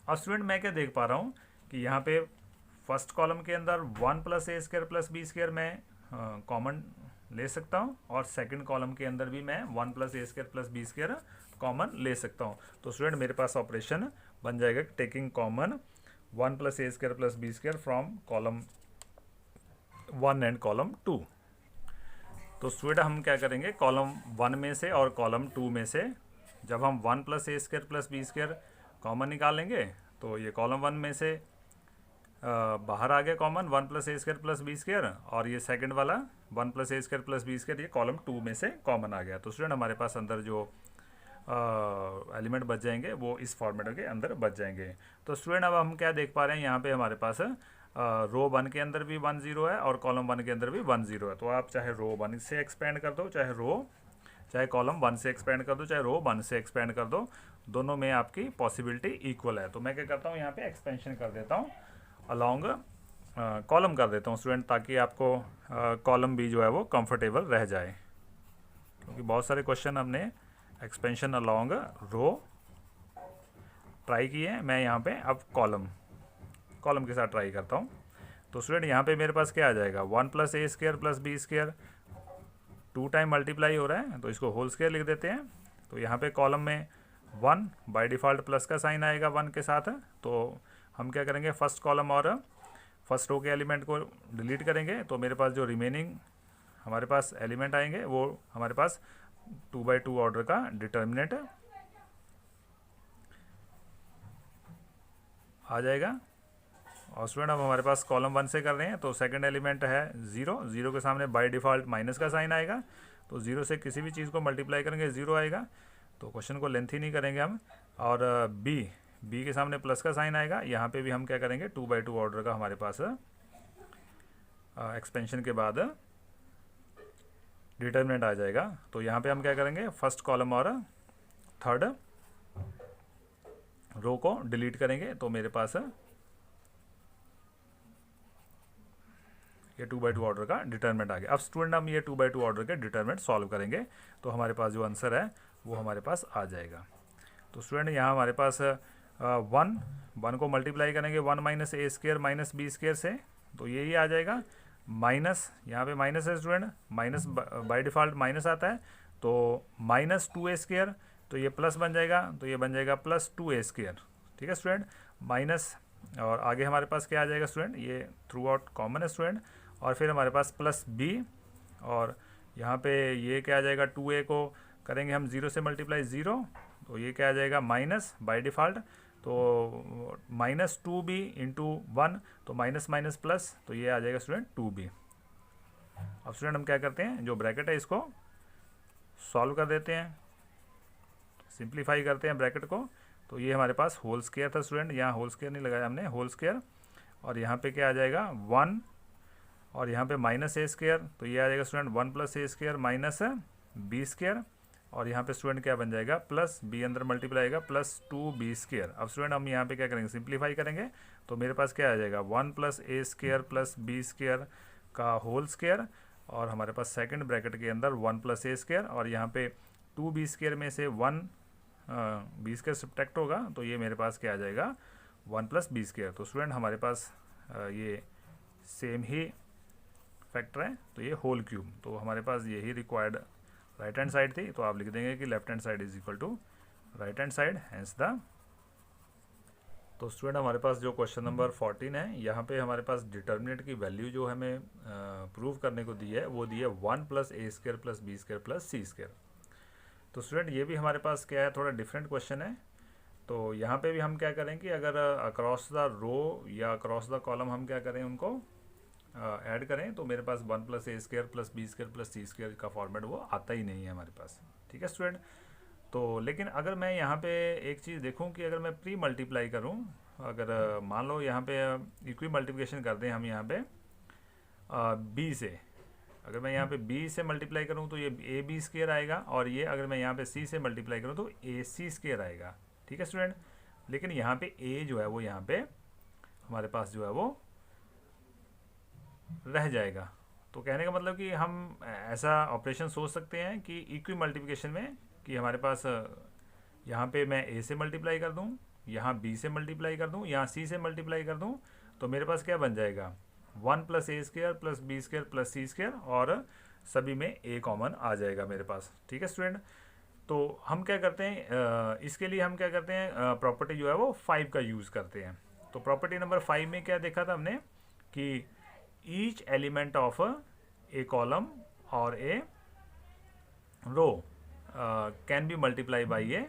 S1: अब स्टूडेंट मैं क्या देख पा रहा हूँ कि यहाँ पे फर्स्ट कॉलम के अंदर 1 plus a square plus B square मैं कॉमन ले सकता हूँ, और सेकंड कॉलम के अंदर भी मैं 1 plus a square plus B square common ले सकता हूँ। तो स्टूडेंट मेरे पास ऑपरेशन बन जाएगा taking common 1 plus a square plus B square from column 1 and column 2। तो स्टूडेंट हम क्या करेंगे, कॉलम 1 में से और कॉलम 2 में से जब हम 1 plus a square plus B square common निकालेंगे तो ये कॉलम 1 में से बाहर आ गया common 1 plus a square plus B square, और ये सेकंड वाला 1 plus a square plus B square ये कॉलम 2 में से कॉमन आ गया। तो स्टूडेंट हमारे पास अंदर जो एलिमेंट बच जाएंगे वो इस फॉर्मेट के अंदर बच जाएंगे। तो स्टूडेंट अब हम क्या देख पा रहे हैं, यहाँ पे हमारे पास रो 1 के अंदर भी 1 0 है और कॉलम 1 के अंदर भी 1 0 है। तो आप चाहे रो 1 से एक्सपेंड कर दो, चाहे कॉलम 1 से एक्सपेंड कर दो, चाहे रो 1 से एक्सपेंड कर दो, दोनों में आपकी पॉसिबिलिटी इक्वल है। तो मैं क्या करता हूँ, यहाँ पे एक्सपेंशन कर देता हूँ अलॉन्ग कॉलम कर देता हूँ स्टूडेंट, ताकि आपको कॉलम भी जो है वो कंफर्टेबल रह जाए, क्योंकि बहुत सारे क्वेश्चन हमने एक्सपेंशन अलॉन्ग रो ट्राई किए हैं। मैं यहाँ पे अब कॉलम के साथ ट्राई करता हूँ। तो स्टूडेंट यहाँ पे मेरे पास क्या आ जाएगा 1 plus a square plus B square 2 time multiply हो रहा है, तो इसको होल स्क्वायर लिख देते हैं। तो यहाँ पे कॉलम में 1 बाय डिफ़ॉल्ट प्लस का साइन आएगा 1 के साथ, तो हम क्या करेंगे फर्स्ट कॉलम और फर्स्ट रो के एलिमेंट को डिलीट करेंगे, तो मेरे पास जो रिमेनिंग हमारे पास एलिमेंट आएंगे वो हमारे पास 2 बाई 2 ऑर्डर का डिटर्मिनेंट आ जाएगा। और स्टूडेंट अब हमारे पास कॉलम 1 से कर रहे हैं, तो सेकंड एलिमेंट है 0 के सामने बाय डिफ़ॉल्ट माइनस का साइन आएगा, तो 0 से किसी भी चीज़ को मल्टीप्लाई करेंगे 0 आएगा। तो क्वेश्चन को लेंथी नहीं करेंगे हम। और बी के सामने प्लस का साइन आएगा, यहाँ पे भी हम क्या करेंगे 2 बाई 2 ऑर्डर का हमारे पास एक्सपेंशन के बाद डिटर्मिनेंट आ जाएगा। तो यहाँ पे हम क्या करेंगे फर्स्ट कॉलम और थर्ड रो को डिलीट करेंगे, तो मेरे पास ये 2/2 ऑर्डर का डिटरमिनेंट आ गया। अब स्टूडेंट हम ये 2/2 ऑर्डर के डिटरमिनेंट सॉल्व करेंगे तो हमारे पास जो आंसर है वो हमारे पास आ जाएगा। तो स्टूडेंट यहाँ हमारे पास 1 को मल्टीप्लाई करेंगे 1 minus a square minus B square से, तो यही आ जाएगा। माइनस यहाँ पे माइनस है student, minus y default minus आता है, तो माइनस 2a स्क्र, तो ये प्लस बन जाएगा, तो ये बन जाएगा प्लस 2a स्क्र। ठीक है स्टूडेंट, माइनस और आगे हमारे पास क्या आ जाएगा स्टूडेंट, ये थ्रू आउट कॉमन है स्टूडेंट, और फिर हमारे पास प्लस b, और यहाँ पे ये क्या आ जाएगा, 2a को करेंगे हम 0 से मल्टीप्लाई 0, तो ये क्या आ जाएगा माइनस बाय डिफ़ॉल्ट, तो माइनस 2b इंटू 1, तो माइनस माइनस प्लस, तो ये आ जाएगा स्टूडेंट 2b। अब स्टूडेंट हम क्या करते हैं, जो ब्रैकेट है इसको सॉल्व कर देते हैं, सिंप्लीफाई करते हैं ब्रैकेट को। तो ये हमारे पास होल स्क्वायर था स्टूडेंट, यहाँ होल स्क्वायर नहीं लगाया हमने, होल स्क्वायर, और यहाँ पे क्या आ जाएगा 1, और यहाँ पे माइनस ए स्क्वायर, तो ये आ जाएगा student 1 plus a square minus B square, और यहाँ पे स्टूडेंट क्या बन जाएगा प्लस बी अंदर मल्टीप्लाई आएगा प्लस 2b स्क्वायर। अब स्टूडेंट हम यहाँ पे क्या करेंगे, सिंप्लीफाई करेंगे, तो मेरे पास क्या आ जाएगा 1 plus a square plus b square का होल स्क्वायर, और हमारे पास सेकंड ब्रैकेट के अंदर 1 प्लस ए स्क्वायर, और यहाँ पे 2b स्क्वायर में से 1 बी स्क्वायर सब्ट्रैक्ट होगा, तो ये मेरे पास क्या आ जाएगा 1 प्लस बी स्क्वायर। तो स्टूडेंट हमारे पास ये सेम ही फैक्टर है, तो ये होल क्यूब, तो हमारे पास यही रिक्वायर्ड राइट हैंड साइड थी, तो आप लिख देंगे कि left hand side is equal to right hand side, hence the. तो स्टूडेंट हमारे पास जो क्वेश्चन नंबर 14 है, यहाँ पे हमारे पास डिटर्मिनेंट की वैल्यू जो हमें प्रूव करने को दी है, वो दी है 1 plus a square plus b square plus c square. तो स्टूडेंट ये भी हमारे पास क्या है, थोड़ा डिफरेंट क्वेश्चन है। तो यहाँ पे भी हम क्या करें कि अगर अक्रॉस द रो या अक्रॉस द कॉलम हम क्या करें, उनको ऐड करें, तो मेरे पास 1 plus a square plus b square plus c square का फॉर्मेट वो आता ही नहीं है हमारे पास। ठीक है स्टूडेंट, तो लेकिन अगर मैं यहाँ पे एक चीज़ देखूँ कि अगर मैं प्री मल्टीप्लाई करूँ, अगर मान लो यहाँ पे इक्वी मल्टीप्लिकेशन कर दें हम यहाँ पे बी से, अगर मैं यहाँ पे बी से मल्टीप्लाई करूँ तो ये ए बी स्क्वायर आएगा, और ये अगर मैं यहाँ पे सी से मल्टीप्लाई करूँ तो ए सी स्क्वायर आएगा। ठीक है स्टूडेंट, लेकिन यहाँ पे ए जो है वो यहाँ पे हमारे पास जो है वो रह जाएगा। तो कहने का मतलब कि हम ऐसा ऑपरेशन सोच सकते हैं कि इक्वी मल्टीप्लिकेशन में कि हमारे पास यहाँ पे मैं ए से मल्टीप्लाई कर दूँ, यहाँ बी से मल्टीप्लाई कर दूँ, यहाँ सी से मल्टीप्लाई कर दूँ, तो मेरे पास क्या बन जाएगा 1 plus a square plus b square plus c square, और सभी में ए कॉमन आ जाएगा मेरे पास। ठीक है स्टूडेंट, तो हम क्या करते हैं, इसके लिए हम क्या करते हैं, प्रॉपर्टी जो है वो 5 का यूज़ करते हैं। तो प्रॉपर्टी नंबर 5 में क्या देखा था हमने कि each element of a column और a row can be multiply by a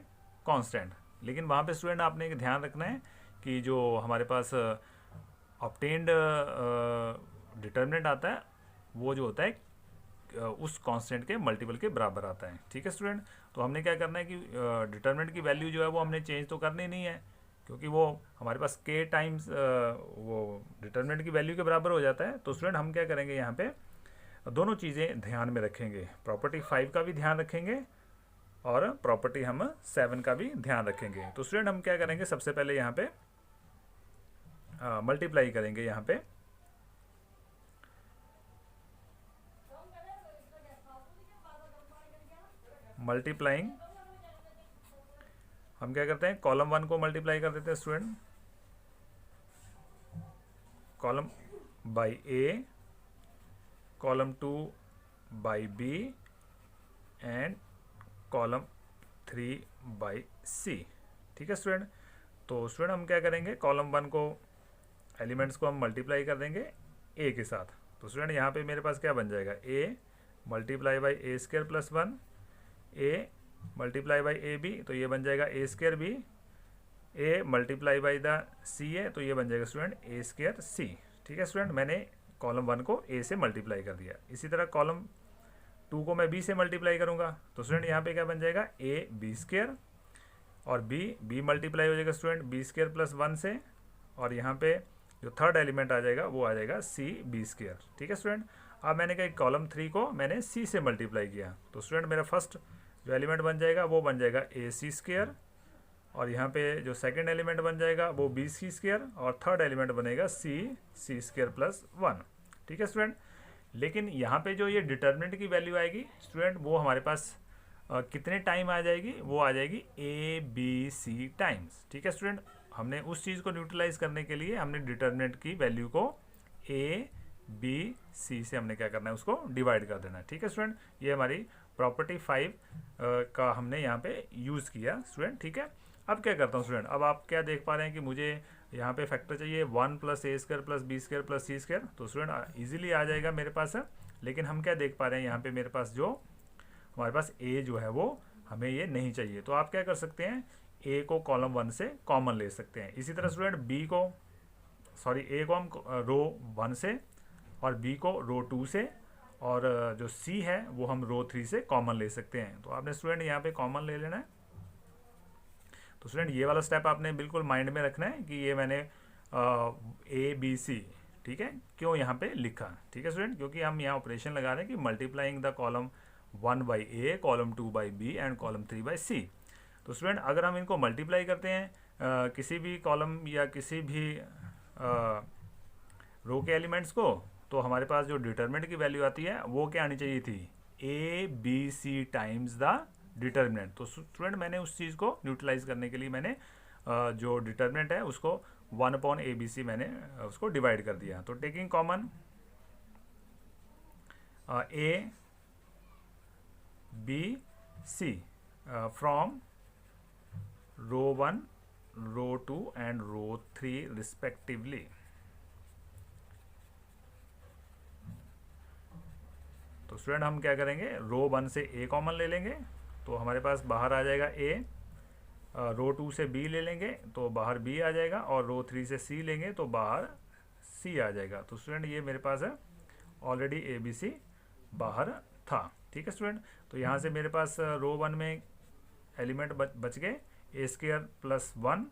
S1: constant. लेकिन वहाँ पे स्टूडेंट आपने एक ध्यान रखना है कि जो हमारे पास ऑब्टेन्ड डिटर्मिनेंट आता है वो जो होता है उस कांस्टेंट के मल्टीपल के बराबर आता है। ठीक है स्टूडेंट, तो हमने क्या करना है कि डिटर्मिनेंट की वैल्यू जो है वो हमने चेंज तो करनी नहीं है, क्योंकि वो हमारे पास k टाइम्स वो डिटर्मिनेंट की वैल्यू के बराबर हो जाता है। तो स्टूडेंट हम क्या करेंगे, यहाँ पे दोनों चीज़ें ध्यान में रखेंगे, प्रॉपर्टी 5 का भी ध्यान रखेंगे और प्रॉपर्टी हम 7 का भी ध्यान रखेंगे। तो स्टूडेंट हम क्या करेंगे, सबसे पहले यहाँ पे मल्टीप्लाई करेंगे, यहाँ पे मल्टीप्लाइंग हम क्या करते हैं, कॉलम 1 को मल्टीप्लाई कर देते हैं student, column by a, column 2 by b and column 3 by c. ठीक है स्टूडेंट, तो स्टूडेंट हम क्या करेंगे, कॉलम 1 को एलिमेंट्स को हम मल्टीप्लाई कर देंगे ए के साथ। तो स्टूडेंट यहाँ पे मेरे पास क्या बन जाएगा, a multiply by a square plus 1, a multiply by a B, तो ये बन जाएगा a square b, a multiply by the c a, तो ये बन जाएगा स्टूडेंट ए स्क्वायर सी। ठीक है स्टूडेंट, मैंने कॉलम 1 को ए से मल्टीप्लाई कर दिया। इसी तरह कॉलम 2 को मैं बी से मल्टीप्लाई करूँगा, तो स्टूडेंट यहाँ पे क्या बन जाएगा, ए बी स्क्वायर, और बी मल्टीप्लाई हो जाएगा स्टूडेंट बी स्क्वायर प्लस 1 से, और यहाँ पे जो थर्ड एलिमेंट आ जाएगा वो आ जाएगा सी बी स्क्वायर। ठीक है स्टूडेंट, अब मैंने कहा कॉलम 3 को मैंने सी से मल्टीप्लाई किया, तो स्टूडेंट मेरा फर्स्ट जो एलिमेंट बन जाएगा वो बन जाएगा ए सी स्क्वायर, और यहाँ पे जो सेकंड एलिमेंट बन जाएगा वो बी सी स्क्वायर, और थर्ड एलिमेंट बनेगा सी सी स्क्वायर प्लस 1। ठीक है स्टूडेंट। लेकिन यहाँ पे जो ये डिटर्मिनेंट की वैल्यू आएगी स्टूडेंट, वो हमारे पास कितने टाइम आ जाएगी, वो आ जाएगी ABC टाइम्स। ठीक है स्टूडेंट, हमने उस चीज़ को न्यूट्रलाइज करने के लिए हमने डिटर्मिनेंट की वैल्यू को ABC से हमने क्या करना है, उसको डिवाइड कर देना है। ठीक है स्टूडेंट, ये हमारी प्रॉपर्टी 5 का हमने यहाँ पे यूज़ किया स्टूडेंट। ठीक है, अब क्या करता हूँ स्टूडेंट, अब आप क्या देख पा रहे हैं कि मुझे यहाँ पे फैक्टर चाहिए 1 + a² + b² + c²। तो स्टूडेंट इजीली आ जाएगा मेरे पास। लेकिन हम क्या देख पा रहे हैं यहाँ पे, मेरे पास जो हमारे पास a जो है वो हमें ये नहीं चाहिए। तो आप क्या कर सकते हैं, a को कॉलम 1 से कॉमन ले सकते हैं। इसी तरह स्टूडेंट a को हम रो 1 से और b को रो 2 से, और जो c है वो हम रो 3 से कॉमन ले सकते हैं। तो आपने स्टूडेंट यहाँ पे कॉमन ले लेना है। तो स्टूडेंट ये वाला स्टेप आपने बिल्कुल माइंड में रखना है कि ये मैंने ABC, ठीक है, क्यों यहाँ पे लिखा। ठीक है स्टूडेंट, क्योंकि हम यहाँ ऑपरेशन लगा रहे हैं कि multiplying the column 1 by A, column 2 by B and column 3 by C। तो स्टूडेंट अगर हम इनको मल्टीप्लाई करते हैं किसी भी कॉलम या किसी भी रो के एलिमेंट्स को, तो हमारे पास जो डिटर्मिनेंट की वैल्यू आती है वो क्या आनी चाहिए थी, ABC टाइम्स द डिटर्मिनेंट। तो स्टूडेंट मैंने उस चीज़ को न्यूट्रलाइज करने के लिए मैंने जो डिटर्मिनेंट है उसको 1/ABC मैंने उसको डिवाइड कर दिया। तो taking common ABC from row 1, row 2 and row 3 respectively. तो स्टूडेंट हम क्या करेंगे, रो 1 से A कॉमन ले लेंगे तो हमारे पास बाहर आ जाएगा A, रो 2 से B ले लेंगे तो बाहर B आ जाएगा, और रो 3 से C लेंगे तो बाहर C आ जाएगा। तो स्टूडेंट ये मेरे पास है ऑलरेडी ABC बाहर था। ठीक है स्टूडेंट, तो यहाँ से मेरे पास रो 1 में एलिमेंट बच गए A² + 1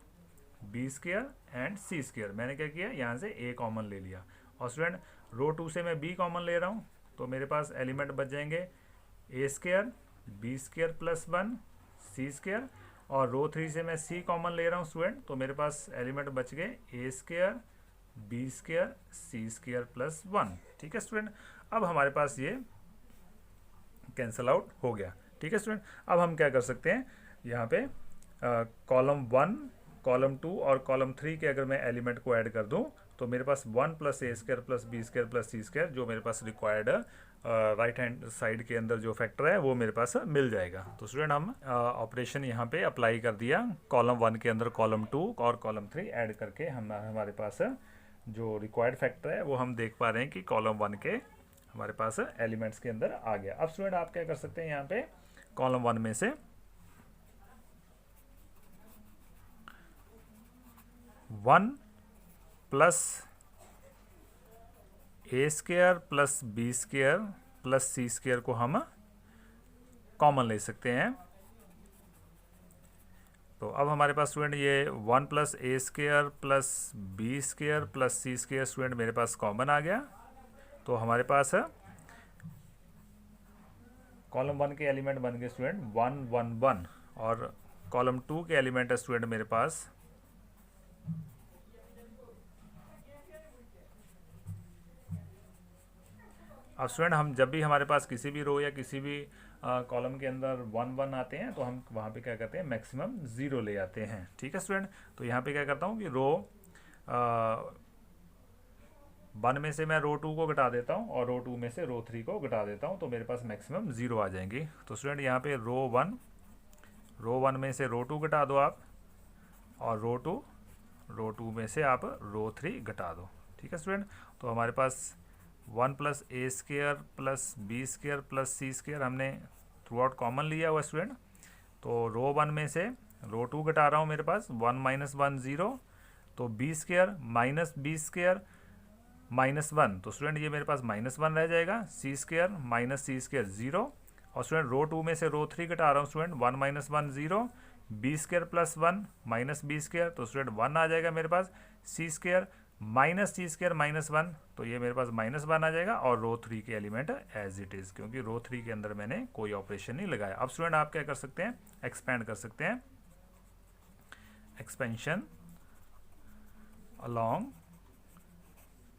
S1: B² एंड C²। मैंने क्या किया, यहाँ से A कॉमन ले लिया, और स्टूडेंट रो 2 से मैं B कॉमन ले रहा हूँ तो मेरे पास एलिमेंट बच जाएंगे A² B² + 1 C², और रो 3 से मैं C कॉमन ले रहा हूँ स्टूडेंट, तो मेरे पास एलिमेंट बच गए A² B² C² + 1। ठीक है स्टूडेंट, अब हमारे पास ये कैंसल आउट हो गया। ठीक है स्टूडेंट, अब हम क्या कर सकते हैं, यहाँ पे कॉलम 1, कॉलम 2 और कॉलम 3 के अगर मैं एलिमेंट को ऐड कर दूँ तो मेरे पास 1 + a² + b² + c² जो मेरे पास रिक्वायर्ड राइट हैंड साइड के अंदर जो फैक्टर है वो मेरे पास मिल जाएगा। तो स्टूडेंट हम ऑपरेशन यहाँ पे अप्लाई कर दिया, कॉलम 1 के अंदर कॉलम 2 और कॉलम 3 ऐड करके हमारे पास जो रिक्वायर्ड फैक्टर है वो हम देख पा रहे हैं कि कॉलम 1 के हमारे पास एलिमेंट्स के अंदर आ गया। अब स्टूडेंट आप क्या कर सकते हैं, यहाँ पे कॉलम 1 में से 1 + a² + b² + c² को हम कॉमन ले सकते हैं। तो अब हमारे पास स्टूडेंट ये 1 + a² + b² + c² स्टूडेंट मेरे पास कॉमन आ गया। तो हमारे पास कॉलम 1 के एलिमेंट बन गए स्टूडेंट 1 1 1, और कॉलम 2 के एलिमेंट है स्टूडेंट मेरे पास अब स्टूडेंट हम जब भी हमारे पास किसी भी रो या किसी भी कॉलम के अंदर 1 1 आते हैं तो हम वहाँ पे क्या करते हैं, मैक्सिमम 0 ले आते हैं। ठीक है स्टूडेंट, तो यहाँ पे क्या करता हूँ कि रो 1 में से मैं रो 2 को घटा देता हूँ और रो 2 में से रो 3 को घटा देता हूँ, तो मेरे पास मैक्सिमम 0 आ जाएंगी। तो स्टूडेंट यहाँ पे रो 1 में से रो 2 घटा दो आप, और रो 2 में से आप रो 3 घटा दो। ठीक है स्टूडेंट, तो हमारे पास 1 + a² + b² + c² हमने थ्रू आउट कॉमन लिया हुआ स्टूडेंट। तो रो 1 में से रो 2 घटा रहा हूँ, मेरे पास 1 - 1 0, तो b² - b² -1, तो स्टूडेंट ये मेरे पास -1 रह जाएगा, c² - c² 0, और स्टूडेंट रो 2 में से रो 3 घटा रहा हूँ स्टूडेंट 1 - 1 0, b² + 1 -b², तो स्टूडेंट 1 आ जाएगा मेरे पास, c² - c² -1, तो ये मेरे पास -1 आ जाएगा, और रो 3 के एलिमेंट एज इट इज़, क्योंकि रो 3 के अंदर मैंने कोई ऑपरेशन नहीं लगाया। अब स्टूडेंट आप क्या कर सकते हैं, एक्सपेंड कर सकते हैं, एक्सपेंशन अलोंग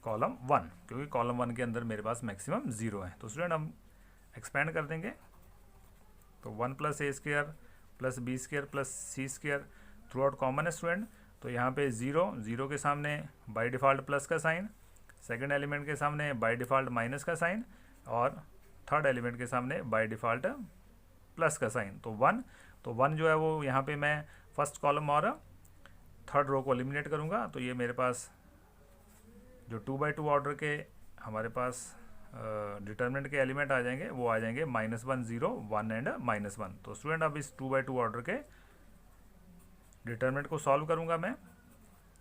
S1: कॉलम 1, क्योंकि कॉलम 1 के अंदर मेरे पास मैक्सिमम 0 है। तो स्टूडेंट हम एक्सपेंड कर देंगे, तो 1 + a² + b² + c² through out common है स्टूडेंट। तो यहाँ पे 0 के सामने बाय डिफ़ॉल्ट प्लस का साइन, सेकंड एलिमेंट के सामने बाय डिफ़ॉल्ट माइनस का साइन, और थर्ड एलिमेंट के सामने बाय डिफ़ॉल्ट प्लस का साइन। तो 1 जो है वो यहाँ पे मैं फर्स्ट कॉलम और थर्ड रो को एलिमिनेट करूँगा। तो ये मेरे पास जो 2x2 ऑर्डर के हमारे पास डिटर्मिनेंट के एलिमेंट आ जाएंगे, वो आ जाएंगे -1 0 1 एंड -1। तो स्टूडेंट अब इस 2x2 ऑर्डर के डिटर्मिनेंट को सॉल्व करूँगा मैं,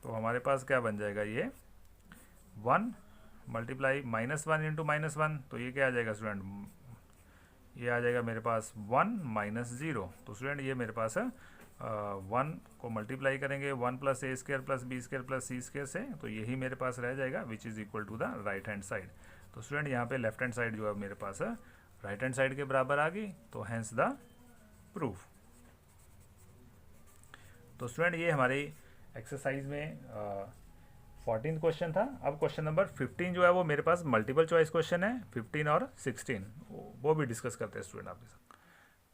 S1: तो हमारे पास क्या बन जाएगा, ये 1 × -1 × -1, तो ये क्या आ जाएगा स्टूडेंट, ये आ जाएगा मेरे पास 1 - 0। तो स्टूडेंट ये मेरे पास है 1 को मल्टीप्लाई करेंगे 1 + a² + b² + c² से, तो यही मेरे पास रह जाएगा which is equal to the right hand side. तो स्टूडेंट यहाँ पे लेफ्ट हैंड साइड जो है मेरे पास है राइट हैंड साइड के बराबर आ गई, तो हैंस द प्रूफ। तो स्टूडेंट ये हमारी एक्सरसाइज में 14 क्वेश्चन था। अब क्वेश्चन नंबर 15 जो है वो मेरे पास मल्टीपल चॉइस क्वेश्चन है, 15 और 16 वो भी डिस्कस करते हैं स्टूडेंट आपके साथ।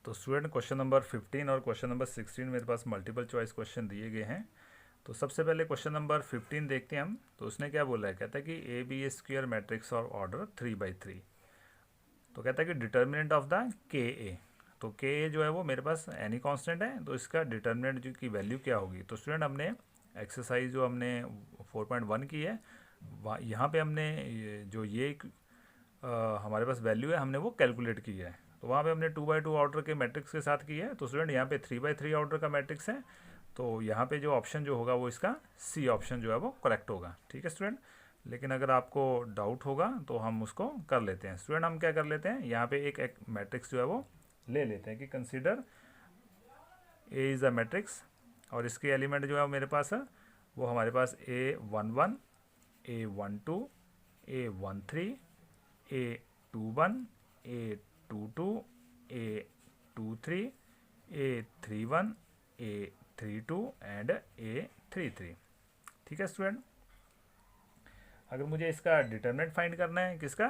S1: तो स्टूडेंट क्वेश्चन नंबर 15 और क्वेश्चन नंबर 16 मेरे पास मल्टीपल चॉइस क्वेश्चन दिए गए हैं। तो सबसे पहले क्वेश्चन नंबर 15 देखते हैं हम। तो उसने क्या बोला है, कहता है कि AB² मैट्रिक्स और ऑर्डर 3x3। तो कहता है कि डिटर्मिनेंट ऑफ द KA। तो KA जो है वो मेरे पास एनी कांस्टेंट है, तो इसका डिटर्मिनेंट की वैल्यू क्या होगी। तो स्टूडेंट हमने एक्सरसाइज जो हमने 4.1 की है, यहाँ पे हमने जो ये हमारे पास वैल्यू है हमने वो कैलकुलेट की है। तो वहाँ पे हमने 2x2 ऑर्डर के मैट्रिक्स के साथ की है। तो स्टूडेंट यहाँ पे 3x3 ऑर्डर का मैट्रिक्स है, तो यहाँ पे जो ऑप्शन जो होगा वो इसका सी ऑप्शन जो है वो करेक्ट होगा। ठीक है स्टूडेंट, लेकिन अगर आपको डाउट होगा तो हम उसको कर लेते हैं। स्टूडेंट हम क्या कर लेते हैं, यहाँ पे एक मैट्रिक्स जो है वो ले लेते हैं कि consider A is a matrix, और इसके एलिमेंट जो है मेरे पास है वो हमारे पास A11 A12 A13 A21 A22 A23 A31 A32 and A33। ठीक है स्टूडेंट, अगर मुझे इसका डिटर्मिनेंट फाइंड करना है किसका,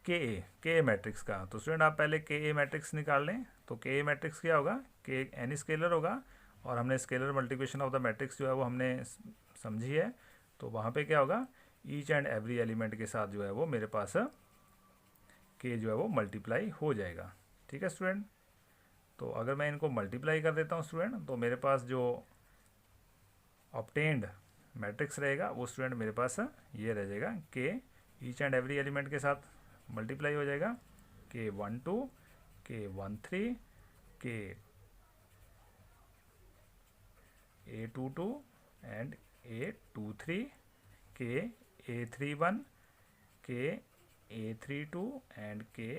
S1: के मैट्रिक्स का, तो स्टूडेंट आप पहले के मैट्रिक्स निकाल लें। तो के मैट्रिक्स क्या होगा, के एनी स्केलर होगा, और हमने scalar multiplication of the matrix जो है वो हमने समझी है। तो वहाँ पे क्या होगा, ईच एंड एवरी एलिमेंट के साथ जो है वो मेरे पास के जो है वो मल्टीप्लाई हो जाएगा। ठीक है स्टूडेंट, तो अगर मैं इनको मल्टीप्लाई कर देता हूँ स्टूडेंट, तो मेरे पास जो ऑब्टेन्ड मैट्रिक्स रहेगा वो स्टूडेंट मेरे पास ये रह जाएगा, के ईच एंड एवरी एलिमेंट के साथ मल्टीप्लाई हो जाएगा, K12 K13 के A22 एंड A23 के A31 के A32 एंड के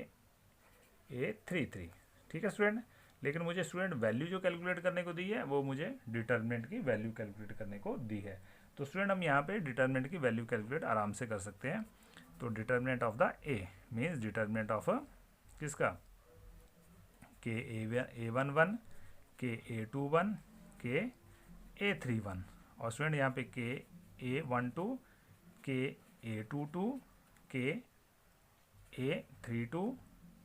S1: A33। ठीक है स्टूडेंट, लेकिन मुझे स्टूडेंट वैल्यू जो कैलकुलेट करने को दी है वो मुझे डिटर्मिनेंट की वैल्यू कैलकुलेट करने को दी है। तो स्टूडेंट हम यहाँ पे डिटर्मिनेंट की वैल्यू कैलकुलेट आराम से कर सकते हैं। तो determinant of the A means determinant of किसका, के A11 के A21 के A31, और स्टूडेंट यहाँ पे के A12 के A22 के A32,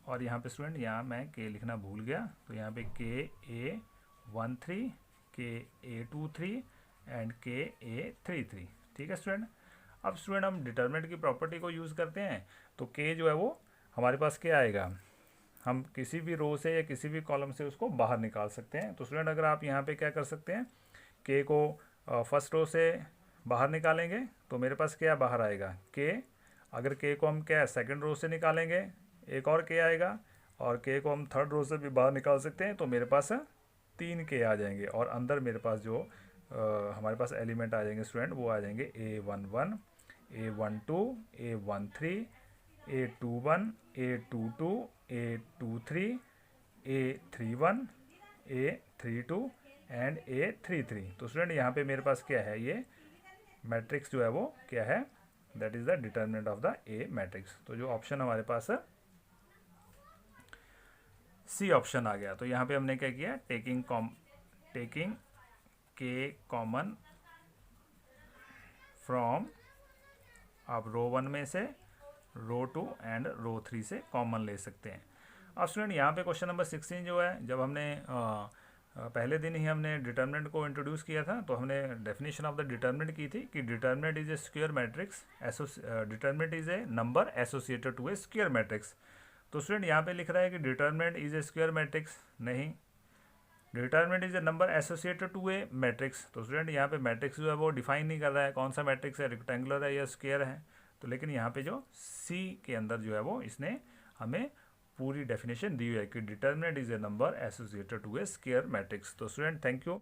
S1: और यहाँ पे स्टूडेंट यहाँ मैं के लिखना भूल गया, तो यहाँ पे के A13 के A23 एंड के A33। ठीक है स्टूडेंट, अब स्टूडेंट हम डिटर्मिनेंट की प्रॉपर्टी को यूज़ करते हैं। तो के जो है वो हमारे पास क्या आएगा, हम किसी भी रो से या किसी भी कॉलम से उसको बाहर निकाल सकते हैं। तो स्टूडेंट अगर आप यहाँ पे क्या कर सकते हैं, के को फर्स्ट रो से बाहर निकालेंगे तो मेरे पास क्या बाहर आएगा, के। अगर के को हम क्या सेकंड रो से निकालेंगे एक और के आएगा, और के को हम थर्ड रो से भी बाहर निकाल सकते हैं, तो मेरे पास 3 के आ जाएंगे, और अंदर मेरे पास जो हमारे पास एलिमेंट आ जाएंगे स्टूडेंट वो आ जाएंगे A11 A12 A13 A21 A22 A23 A31 A32 and A33। तो स्टूडेंट यहाँ पे मेरे पास क्या है, ये मैट्रिक्स जो है वो क्या है, that is the determinant of the A matrix. तो जो ऑप्शन हमारे पास है सी ऑप्शन आ गया। तो यहाँ पे हमने क्या किया, टेकिंग के कॉमन फ्रॉम आप रो 1 में से रो 2 एंड रो 3 से कॉमन ले सकते हैं। अब स्टूडेंट यहाँ पे क्वेश्चन नंबर 16 जो है, जब हमने पहले दिन ही हमने डिटर्मिनेंट को इंट्रोड्यूस किया था, तो हमने डेफिनेशन ऑफ द डिटर्मिनेंट की थी कि determinant is a square matrix, determinant is a number associated to a square matrix. तो स्टूडेंट यहाँ पे लिख रहा है कि determinant is a square matrix, नहीं, determinant is a number associated to a matrix. तो स्टूडेंट यहाँ पे मैट्रिक्स जो है वो डिफाइन नहीं कर रहा है कौन सा मैट्रिक्स है, रेक्टेंगुलर है या स्क्वायर है। तो लेकिन यहाँ पे जो सी के अंदर जो है वो इसने हमें पूरी डेफिनेशन दी हुई है कि determinant is a number associated to a square matrix. तो स्टूडेंट थैंक यू।